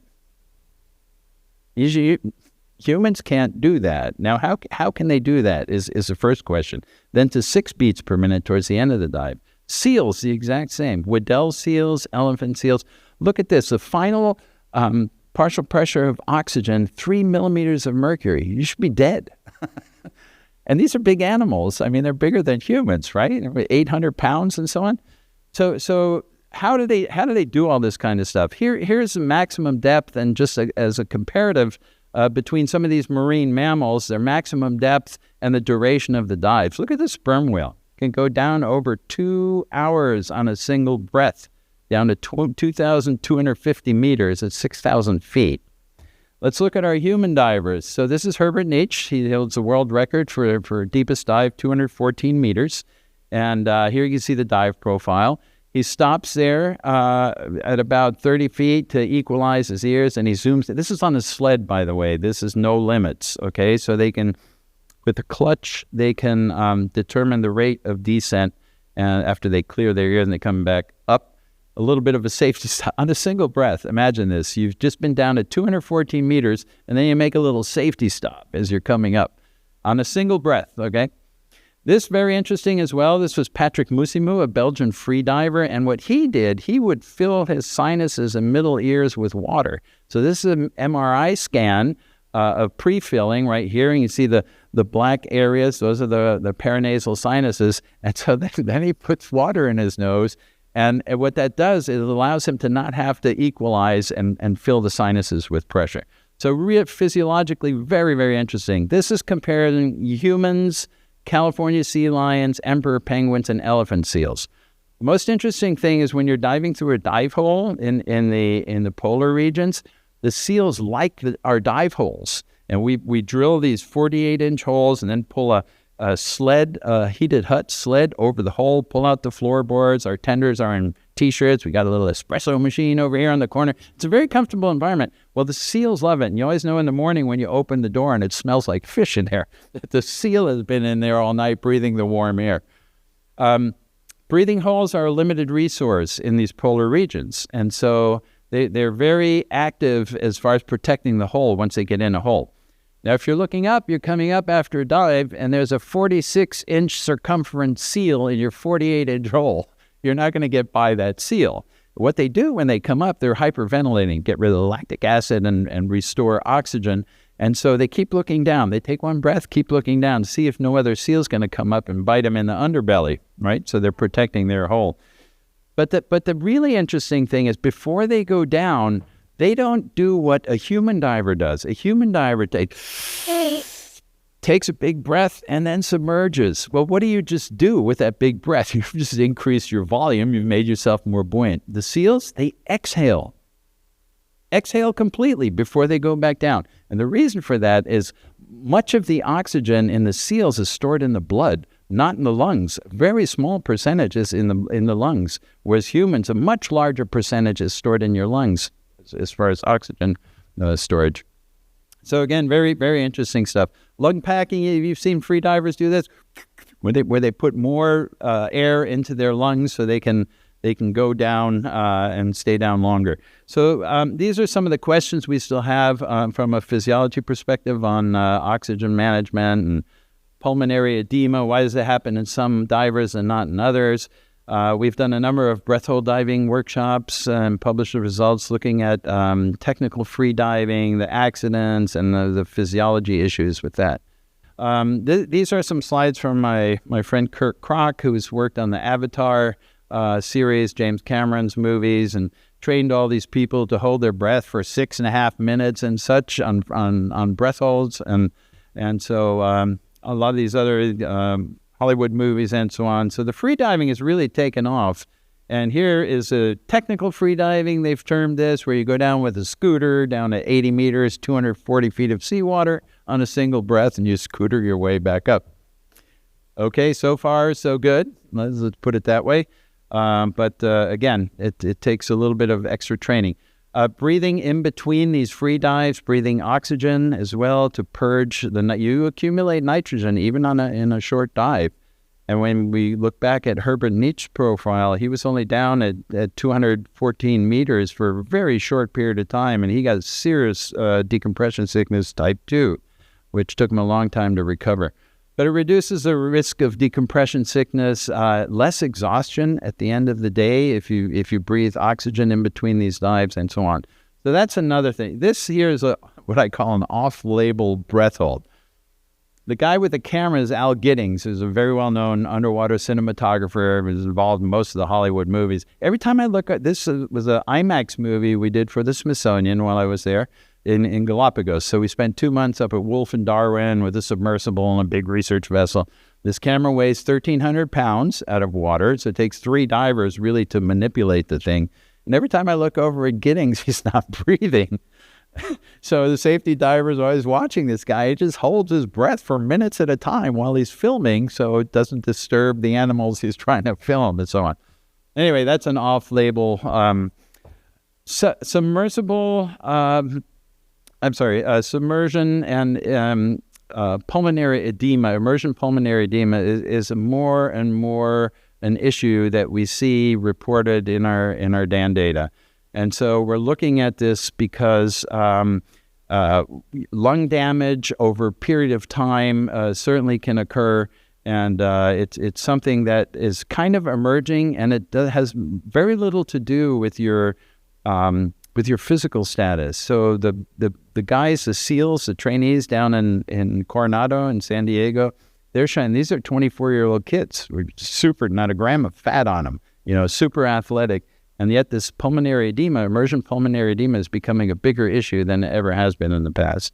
S1: Usually, humans can't do that. Now, how can they do that is the first question. Then to 6 beats per minute towards the end of the dive. Seals, the exact same. Weddell seals, elephant seals. Look at this. The final partial pressure of oxygen, 3 millimeters of mercury. You should be dead. And these are big animals. I mean, they're bigger than humans, right? 800 pounds and so on. So how do they do all this kind of stuff? Here's the maximum depth, and just as a comparative between some of these marine mammals, their maximum depth and the duration of the dives. Look at the sperm whale. It can go down over 2 hours on a single breath, down to 2,250 meters at 6,000 feet. Let's look at our human divers. So this is Herbert Nietzsche. He holds the world record for deepest dive, 214 meters. And here you can see the dive profile. He stops there at about 30 feet to equalize his ears, and he zooms. This is on a sled, by the way. This is no limits, okay? So they can, with the clutch, they can determine the rate of descent after they clear their ears and they come back up. A little bit of a safety stop on a single breath. Imagine this. You've just been down at 214 meters, and then you make a little safety stop as you're coming up on a single breath, okay? This very interesting as well. This was Patrick Musimu, a Belgian free diver, and what he did, he would fill his sinuses and middle ears with water. So this is an MRI scan of pre-filling right here, and you see the black areas. Those are the paranasal sinuses, and so then he puts water in his nose, and what that does is it allows him to not have to equalize and fill the sinuses with pressure. So physiologically, very, very interesting. This is comparing humans, California sea lions, emperor penguins, and elephant seals. The most interesting thing is when you're diving through a dive hole in the polar regions, the seals like our dive holes. And we drill these 48-inch holes and then pull a sled, a heated hut sled over the hole, pull out the floorboards. Our tenders are in T-shirts. We got a little espresso machine over here on the corner. It's a very comfortable environment. Well, the seals love it. And you always know in the morning when you open the door and it smells like fish in there, that the seal has been in there all night breathing the warm air. Breathing holes are a limited resource in these polar regions. And so they're very active as far as protecting the hole once they get in a hole. Now, if you're looking up, you're coming up after a dive, and there's a 46-inch circumference seal in your 48-inch hole. You're not going to get by that seal. What they do when they come up, they're hyperventilating, get rid of the lactic acid and restore oxygen. And so they keep looking down. They take one breath, keep looking down, see if no other seal's going to come up and bite them in the underbelly, right? So they're protecting their hole. But the really interesting thing is before they go down, they don't do what a human diver does. A human diver takes a big breath and then submerges. Well, what do you just do with that big breath? You've just increased your volume. You've made yourself more buoyant. The seals, they exhale. Exhale completely before they go back down. And the reason for that is much of the oxygen in the seals is stored in the blood, not in the lungs. Very small percentages in the lungs, whereas humans, a much larger percentage is stored in your lungs as far as oxygen storage. So again, very, very interesting stuff. Lung packing, you've seen free divers do this, where they put more air into their lungs so they can go down and stay down longer. So these are some of the questions we still have from a physiology perspective on oxygen management and pulmonary edema. Why does it happen in some divers and not in others? We've done a number of breath hold diving workshops and published the results looking at technical free diving, the accidents, and the physiology issues with that. These are some slides from my friend Kirk Kroc, who's worked on the Avatar series, James Cameron's movies, and trained all these people to hold their breath for 6.5 minutes and such on breath holds. And so a lot of these other Hollywood movies and so on. So the free diving has really taken off. And here is a technical free diving, they've termed this, where you go down with a scooter down to 80 meters, 240 feet of seawater on a single breath, and you scooter your way back up. Okay, so far, so good. Let's put it that way. But again, it takes a little bit of extra training. Breathing in between these free dives, breathing oxygen as well to purge you accumulate nitrogen even in a short dive. And when we look back at Herbert Nietzsche's profile, he was only down at 214 meters for a very short period of time, and he got serious decompression sickness type 2, which took him a long time to recover. But it reduces the risk of decompression sickness, less exhaustion at the end of the day if you breathe oxygen in between these dives and so on. So that's another thing. This here is what I call an off-label breath hold. The guy with the camera is Al Giddings, who's a very well-known underwater cinematographer, who's involved in most of the Hollywood movies. Every time I look at this, was an IMAX movie we did for the Smithsonian while I was there in Galapagos. So we spent 2 months up at Wolf and Darwin with a submersible and a big research vessel. This camera weighs 1,300 pounds out of water, so it takes 3 divers really to manipulate the thing. And every time I look over at Giddings, he's not breathing. So the safety diver is always watching this guy. He just holds his breath for minutes at a time while he's filming so it doesn't disturb the animals he's trying to film and so on. Anyway, that's an off-label submersible, submersion and pulmonary edema, immersion pulmonary edema is more and more an issue that we see reported in our DAN data. And so we're looking at this because lung damage over a period of time certainly can occur, and it's something that is kind of emerging, and it has very little to do with your physical status. So the guys, the SEALs, the trainees down in Coronado and San Diego, they're showing these are 24-year-old kids. We're super, not a gram of fat on them, super athletic. And yet this pulmonary edema, immersion pulmonary edema, is becoming a bigger issue than it ever has been in the past.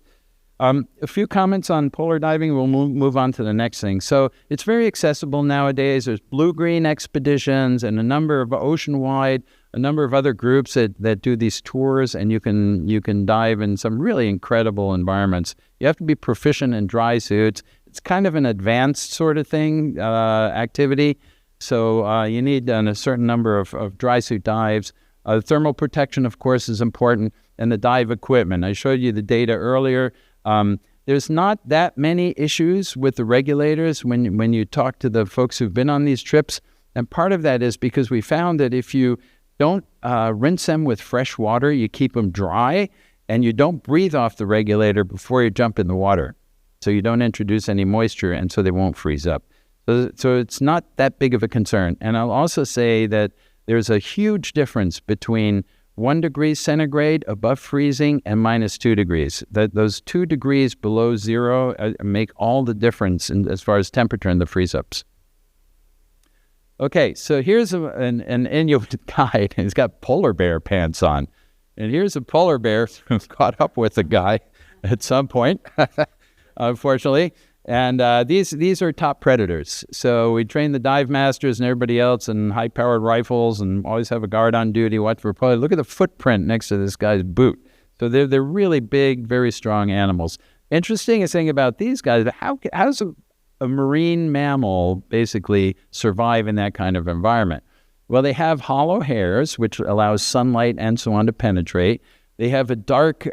S1: A few comments on polar diving. We'll move on to the next thing. So it's very accessible nowadays. There's blue-green expeditions and a number of ocean-wide, a number of other groups that do these tours, and you can dive in some really incredible environments. You have to be proficient in dry suits. It's kind of an advanced sort of thing, activity. So you need a certain number of dry suit dives. Thermal protection, of course, is important, and the dive equipment. I showed you the data earlier. There's not that many issues with the regulators when you talk to the folks who've been on these trips, and part of that is because we found that if you don't rinse them with fresh water, you keep them dry, and you don't breathe off the regulator before you jump in the water. So you don't introduce any moisture, and so they won't freeze up. So it's not that big of a concern. And I'll also say that there's a huge difference between 1 degree centigrade above freezing and -2 degrees. Those 2 degrees below zero make all the difference as far as temperature in the freeze-ups. Okay, so here's an Inuit guide. He's got polar bear pants on. And here's a polar bear who caught up with a guy at some point, unfortunately. And these are top predators. So we train the dive masters and everybody else in high-powered rifles and always have a guard on duty, watch for predators. Look at the footprint next to this guy's boot. So they're really big, very strong animals. Interesting thing about these guys, how does a marine mammal basically survive in that kind of environment? Well, they have hollow hairs, which allows sunlight and so on to penetrate. They have a dark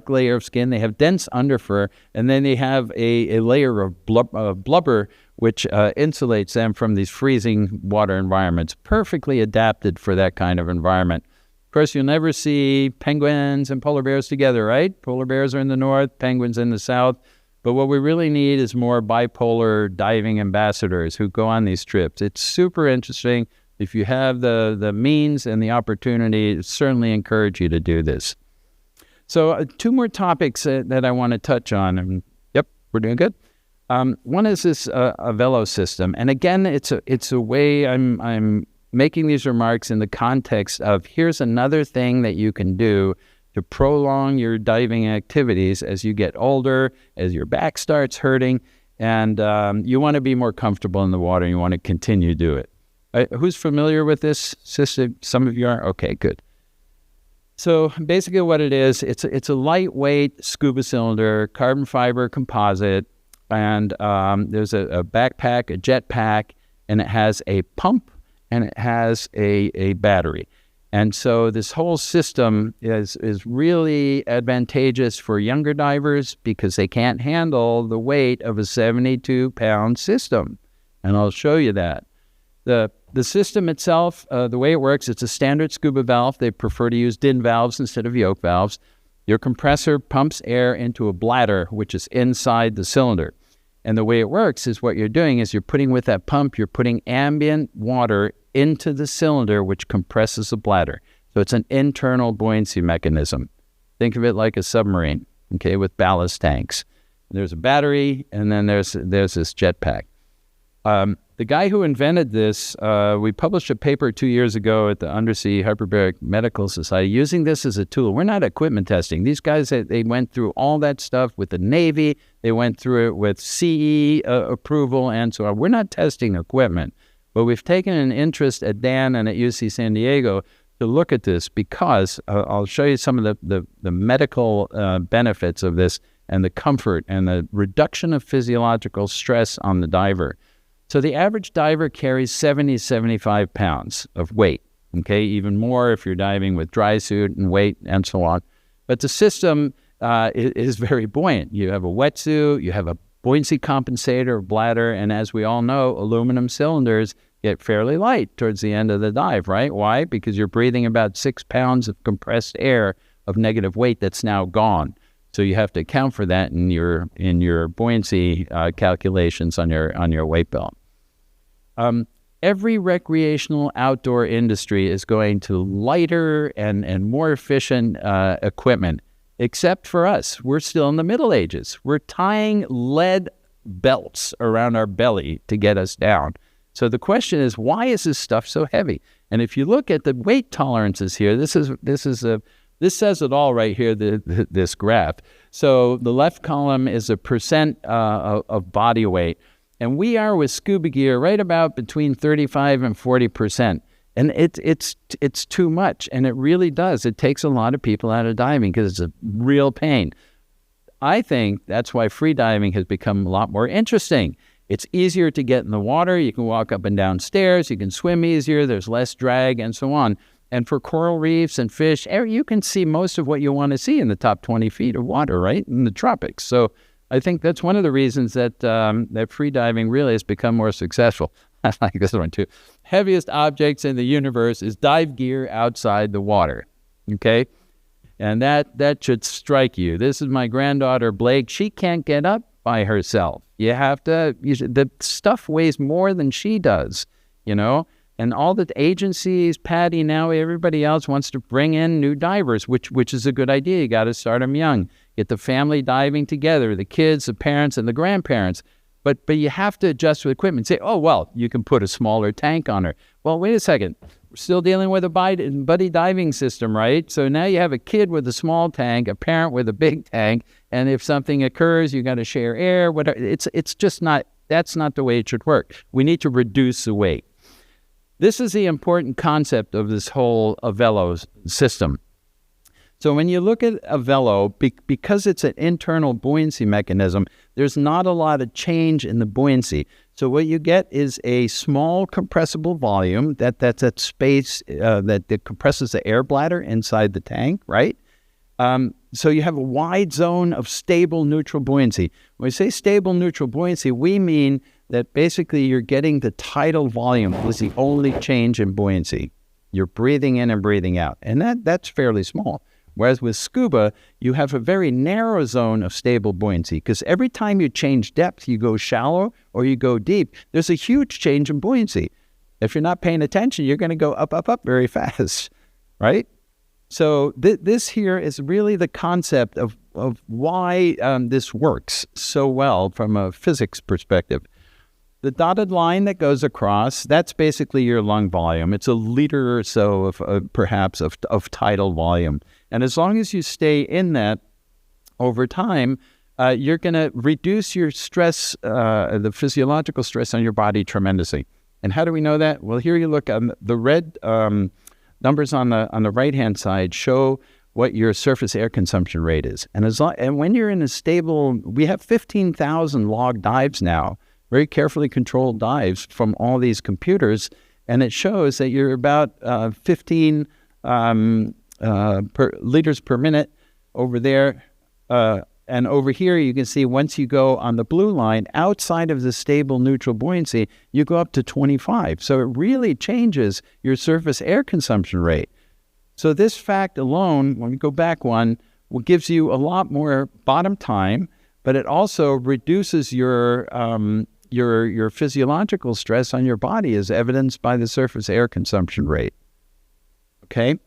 S1: layer of skin. They have dense underfur, and then they have a layer of blubber, which insulates them from these freezing water environments. Perfectly adapted for that kind of environment. Of course, you'll never see penguins and polar bears together, right? Polar bears are in the north, penguins in the south. But what we really need is more bipolar diving ambassadors who go on these trips. It's super interesting. If you have the means and the opportunity, I certainly encourage you to do this. So 2 more topics that I want to touch on. And, yep, we're doing good. One is this Avelo System. And again, it's a way I'm making these remarks in the context of here's another thing that you can do to prolong your diving activities as you get older, as your back starts hurting, and you want to be more comfortable in the water and you want to continue to do it. Who's familiar with this system? Some of you are? Okay, good. So basically what it is, it's a lightweight scuba cylinder, carbon fiber composite, and there's a backpack, a jet pack, and it has a pump and it has a battery. And so this whole system is really advantageous for younger divers because they can't handle the weight of a 72-pound system. And I'll show you that. The system itself, the way it works, it's a standard scuba valve. They prefer to use DIN valves instead of yoke valves. Your compressor pumps air into a bladder, which is inside the cylinder. And the way it works is what you're doing is you're putting with that pump, you're putting ambient water into the cylinder, which compresses the bladder. So it's an internal buoyancy mechanism. Think of it like a submarine, okay, with ballast tanks. there's a battery, and then there's this jetpack. The guy who invented this, we published a paper 2 years ago at the Undersea Hyperbaric Medical Society using this as a tool. We're not equipment testing. These guys, they went through all that stuff with the Navy. They went through it with CE approval and so on. We're not testing equipment, but we've taken an interest at Dan and at UC San Diego to look at this because I'll show you some of the medical benefits of this and the comfort and the reduction of physiological stress on the diver. So the average diver carries 70, 75 pounds of weight, okay? Even more if you're diving with dry suit and weight and so on. But the system is very buoyant. You have a wetsuit, you have a buoyancy compensator, bladder, and as we all know, aluminum cylinders get fairly light towards the end of the dive, right? Why? Because you're breathing about 6 pounds of compressed air of negative weight that's now gone. So you have to account for that in your buoyancy calculations on your weight belt. Every recreational outdoor industry is going to lighter and more efficient equipment, except for us. We're still in the Middle Ages. We're tying lead belts around our belly to get us down. So the question is, why is this stuff so heavy? And if you look at the weight tolerances here, this says it all right here, this graph. So the left column is a percent of body weight. And we are with scuba gear right about between 35 and 40%. And it's too much. And it really does. It takes a lot of people out of diving because it's a real pain. I think that's why free diving has become a lot more interesting. It's easier to get in the water. You can walk up and down stairs. You can swim easier. There's less drag and so on. And for coral reefs and fish, you can see most of what you want to see in the top 20 feet of water, right, in the tropics. So I think that's one of the reasons that that free diving really has become more successful. I like this one too. Heaviest objects in the universe is dive gear outside the water, okay? And that should strike you. This is my granddaughter, Blake. She can't get up by herself. The stuff weighs more than she does, you know? And all the agencies, Patty, now everybody else wants to bring in new divers, which is a good idea. You got to start them young. Get the family diving together, the kids, the parents, and the grandparents. But you have to adjust with equipment. Say, oh, well, you can put a smaller tank on her. Well, wait a second. We're still dealing with a buddy diving system, right? So now you have a kid with a small tank, a parent with a big tank, and if something occurs, you got to share air. Whatever. It's just not, that's not the way it should work. We need to reduce the weight. This is the important concept of this whole Avelo system. So when you look at Avelo, because it's an internal buoyancy mechanism, there's not a lot of change in the buoyancy. So what you get is a small compressible volume that's at space that compresses the air bladder inside the tank, right? So you have a wide zone of stable neutral buoyancy. When we say stable neutral buoyancy, we mean that basically you're getting the tidal volume was the only change in buoyancy. You're breathing in and breathing out, and that's fairly small. Whereas with scuba, you have a very narrow zone of stable buoyancy because every time you change depth, you go shallow or you go deep, there's a huge change in buoyancy. If you're not paying attention, you're going to go up, up, up very fast, right? So this here is really the concept of why this works so well from a physics perspective. The dotted line that goes across, that's basically your lung volume. It's a liter or so of perhaps of tidal volume. And as long as you stay in that over time, you're going to reduce your stress, the physiological stress on your body tremendously. And how do we know that? Well, here you look, the red numbers on the right-hand side show what your surface air consumption rate is. And when you're in a stable, we have 15,000 log dives now, very carefully controlled dives from all these computers, and it shows that you're about 15 liters per minute over there. And over here, you can see once you go on the blue line, outside of the stable neutral buoyancy, you go up to 25. So it really changes your surface air consumption rate. So this fact alone, when we go back one, gives you a lot more bottom time, but it also reduces your physiological stress on your body as evidenced by the surface air consumption rate. Okay?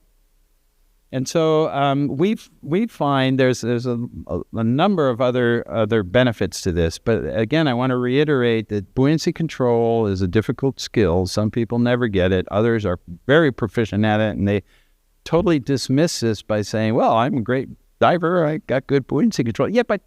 S1: And so we find there's a number of other benefits to this. But again, I want to reiterate that buoyancy control is a difficult skill. Some people never get it. Others are very proficient at it, and they totally dismiss this by saying, well, I'm a great diver. I got good buoyancy control. Yeah, but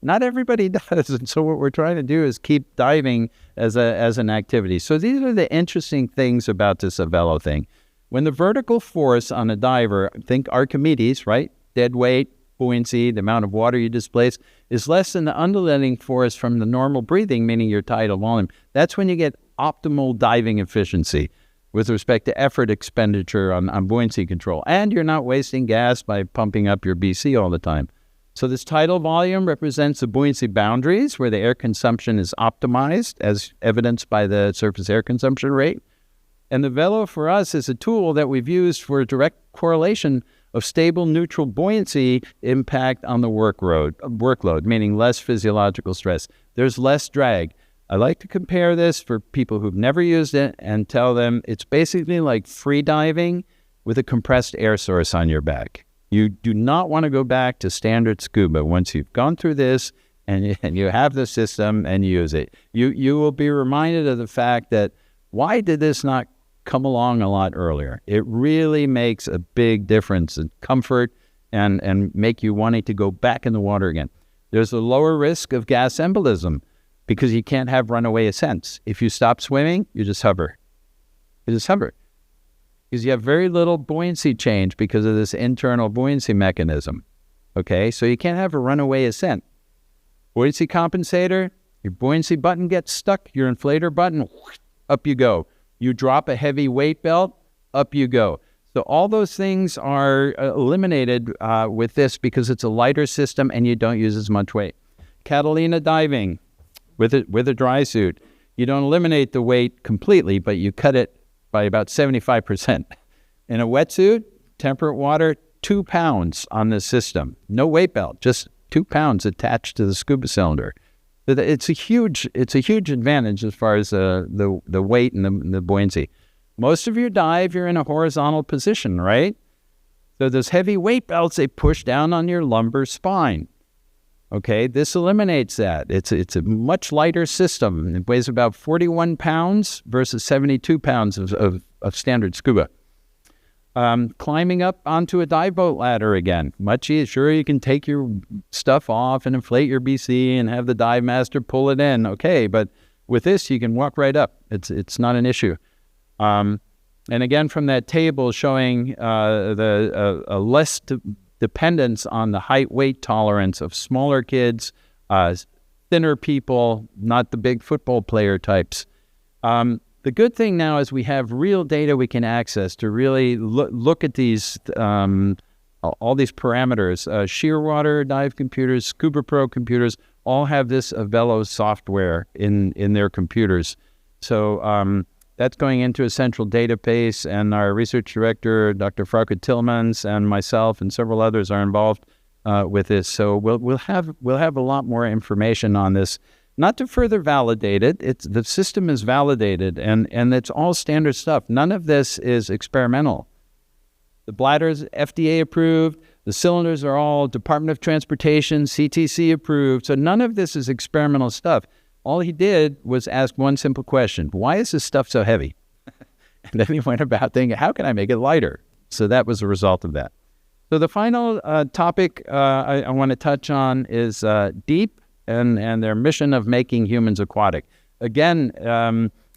S1: not everybody does. And so what we're trying to do is keep diving as an activity. So these are the interesting things about this Avelo thing. When the vertical force on a diver, think Archimedes, right? Dead weight, buoyancy, the amount of water you displace, is less than the undulating force from the normal breathing, meaning your tidal volume. That's when you get optimal diving efficiency with respect to effort expenditure on buoyancy control. And you're not wasting gas by pumping up your BC all the time. So this tidal volume represents the buoyancy boundaries where the air consumption is optimized, as evidenced by the surface air consumption rate. And the Avelo for us is a tool that we've used for a direct correlation of stable neutral buoyancy impact on the workload, meaning less physiological stress. There's less drag. I like to compare this for people who've never used it and tell them it's basically like free diving with a compressed air source on your back. You do not want to go back to standard scuba. Once you've gone through this and you have the system and use it, you will be reminded of the fact that why did this not come along a lot earlier? It really makes a big difference in comfort and make you wanting to go back in the water again. There's a lower risk of gas embolism because you can't have runaway ascents. If you stop swimming, you just hover. You just hover. Because you have very little buoyancy change because of this internal buoyancy mechanism. Okay, so you can't have a runaway ascent. Buoyancy compensator, your buoyancy button gets stuck, your inflator button, up you go. You drop a heavy weight belt, up you go. So all those things are eliminated with this because it's a lighter system and you don't use as much weight. Catalina diving with a dry suit. You don't eliminate the weight completely, but you cut it by about 75%. In a wetsuit, temperate water, 2 pounds on this system. No weight belt, just 2 pounds attached to the scuba cylinder. It's a huge advantage as far as the weight and the buoyancy. Most of your dive, you're in a horizontal position, right? So those heavy weight belts, they push down on your lumbar spine. Okay, this eliminates that. It's a much lighter system. It weighs about 41 pounds versus 72 pounds of standard scuba. Climbing up onto a dive boat ladder again, much easier. Sure, you can take your stuff off and inflate your BC and have the dive master pull it in. Okay, but with this, you can walk right up. It's not an issue. And again, from that table showing less dependence on the height weight tolerance of smaller kids, thinner people, not the big football player types. The good thing now is we have real data we can access to really look at these, all these parameters. Shearwater dive computers, Scuba Pro computers, all have this Avelo software in their computers. So that's going into a central database, and our research director, Dr. Frauke Tillmans, and myself and several others are involved with this. So we'll have a lot more information on this. Not to further validate it, the system is validated, and it's all standard stuff. None of this is experimental. The bladder's FDA approved. The cylinders are all Department of Transportation, CTC approved. So none of this is experimental stuff. All he did was ask one simple question: why is this stuff so heavy? And then he went about thinking, how can I make it lighter? So that was a result of that. So the final topic I want to touch on is DEEP and their mission of making humans aquatic. Again,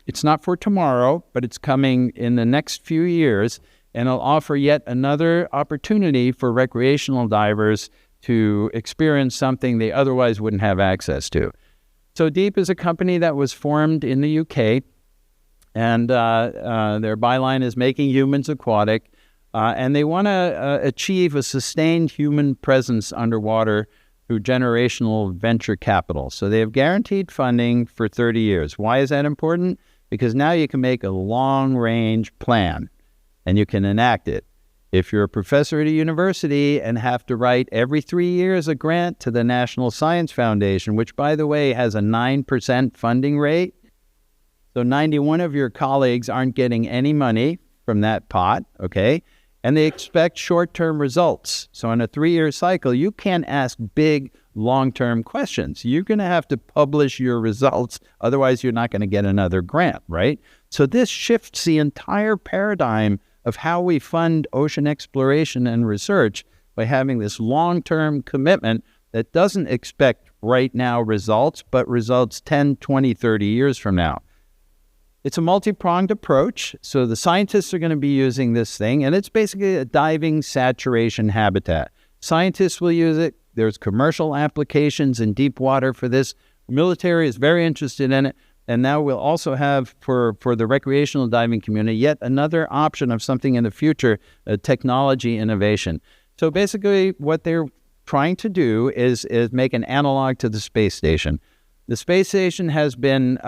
S1: it's not for tomorrow, but it's coming in the next few years, and it'll offer yet another opportunity for recreational divers to experience something they otherwise wouldn't have access to. So DEEP is a company that was formed in the UK, and their byline is making humans aquatic, and they want to achieve a sustained human presence underwater through generational venture capital. So they have guaranteed funding for 30 years. Why is that important? Because now you can make a long-range plan, and you can enact it. If you're a professor at a university and have to write every 3 years a grant to the National Science Foundation, which, by the way, has a 9% funding rate, so 91 of your colleagues aren't getting any money from that pot, okay? and they expect short-term results. So in a 3-year cycle, you can't ask big, long-term questions. You're going to have to publish your results. Otherwise, you're not going to get another grant, right? So this shifts the entire paradigm of how we fund ocean exploration and research by having this long-term commitment that doesn't expect right now results, but results 10, 20, 30 years from now. It's a multi-pronged approach. So the scientists are going to be using this thing, and it's basically a diving saturation habitat. Scientists will use it. There's commercial applications in deep water for this. Military is very interested in it. And now we'll also have, for the recreational diving community, yet another option of something in the future, technology innovation. So basically what they're trying to do is make an analog to the space station. The space station has been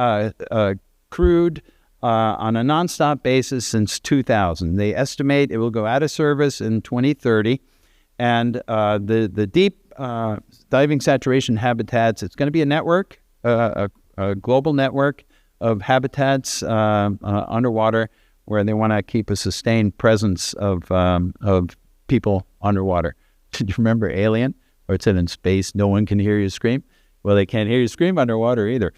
S1: crewed on a nonstop basis since 2000. They estimate it will go out of service in 2030. And the deep diving saturation habitats, it's going to be a network, a global network of habitats underwater where they want to keep a sustained presence of people underwater. Did you remember Alien, where it said in space no one can hear you scream? Well, they can't hear you scream underwater either.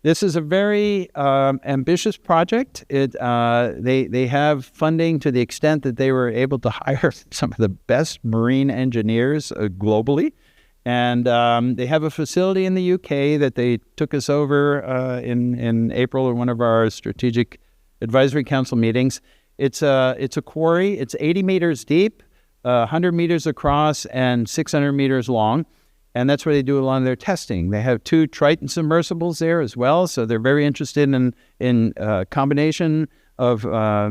S1: This is a very ambitious project. They have funding to the extent that they were able to hire some of the best marine engineers globally. And they have a facility in the UK that they took us over in April in one of our Strategic Advisory Council meetings. It's a quarry. It's 80 meters deep, 100 meters across, and 600 meters long. And that's where they do a lot of their testing. They have 2 Triton submersibles there as well. So they're very interested in combination of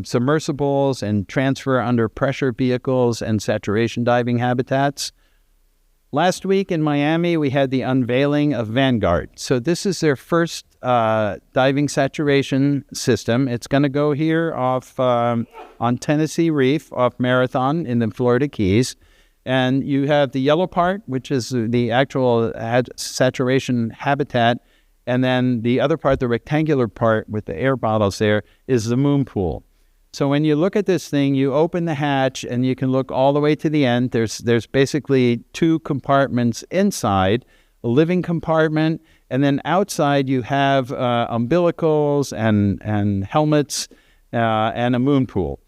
S1: submersibles and transfer under pressure vehicles and saturation diving habitats. Last week in Miami, we had the unveiling of Vanguard. So this is their first diving saturation system. It's going to go here off on Tennessee Reef, off Marathon in the Florida Keys. And you have the yellow part, which is the actual saturation habitat. And then the other part, the rectangular part with the air bottles there, is the moon pool. So when you look at this thing, you open the hatch and you can look all the way to the end. There's basically 2 compartments inside, a living compartment, and then outside you have umbilicals and helmets and a moon pool.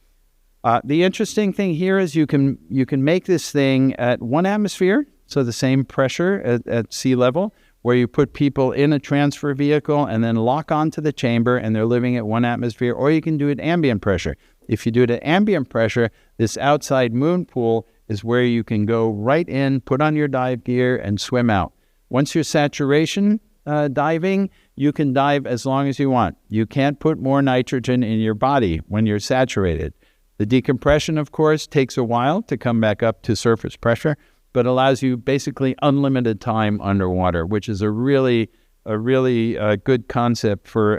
S1: The interesting thing here is you can make this thing at 1 atmosphere, so the same pressure at sea level, where you put people in a transfer vehicle and then lock onto the chamber and they're living at 1 atmosphere, or you can do it ambient pressure. If you do it at ambient pressure, this outside moon pool is where you can go right in, put on your dive gear, and swim out. Once you're saturation diving, you can dive as long as you want. You can't put more nitrogen in your body when you're saturated. The decompression, of course, takes a while to come back up to surface pressure, but allows you basically unlimited time underwater, which is a really good concept for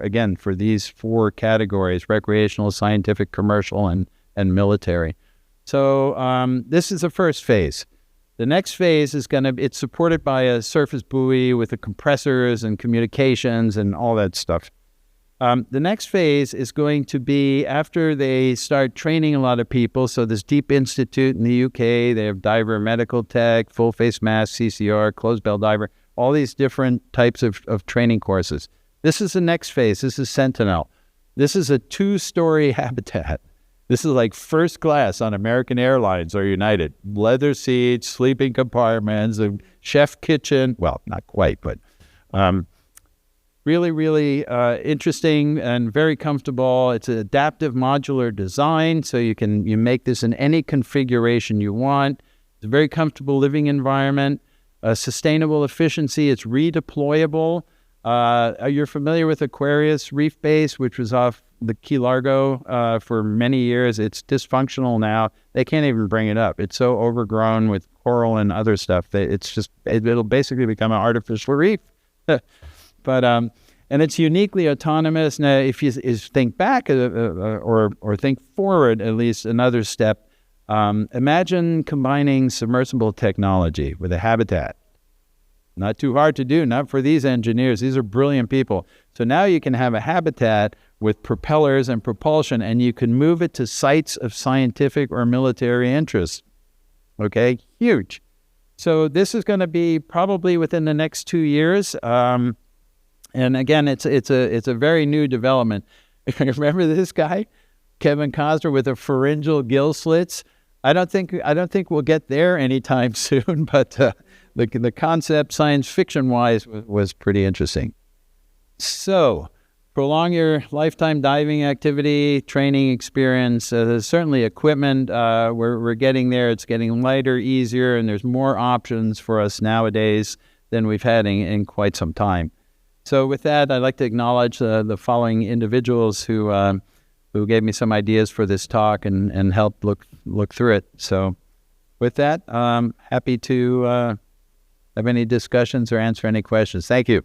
S1: these 4 categories: recreational, scientific, commercial, and military. So this is the first phase. The next phase is it's supported by a surface buoy with the compressors and communications and all that stuff. The next phase is going to be after they start training a lot of people. So this Deep Institute in the UK, they have diver medical tech, full face mask, CCR, closed bell diver, all these different types of training courses. This is the next phase. This is Sentinel. This is a 2-story habitat. This is like first class on American Airlines or United. Leather seats, sleeping compartments, a chef kitchen. Well, not quite, but really interesting and very comfortable. It's an adaptive modular design, so you make this in any configuration you want. It's a very comfortable living environment. Sustainable efficiency. It's redeployable. You're familiar with Aquarius Reef Base, which was off the Key Largo for many years. It's dysfunctional now. They can't even bring it up. It's so overgrown with coral and other stuff that it'll basically become an artificial reef. But and it's uniquely autonomous. Now, if you think back or think forward, at least another step, imagine combining submersible technology with a habitat. Not too hard to do, not for these engineers. These are brilliant people. So now you can have a habitat with propellers and propulsion, and you can move it to sites of scientific or military interest. Okay, huge. So this is going to be probably within the next 2 years. And again, it's a very new development. Remember this guy, Kevin Costner, with the pharyngeal gill slits? I don't think we'll get there anytime soon. But the concept, science fiction wise, was pretty interesting. So, prolong your lifetime diving activity, training experience. There's certainly equipment. We're getting there. It's getting lighter, easier, and there's more options for us nowadays than we've had in quite some time. So with that, I'd like to acknowledge the following individuals who gave me some ideas for this talk and helped look through it. So with that, happy to have any discussions or answer any questions. Thank you.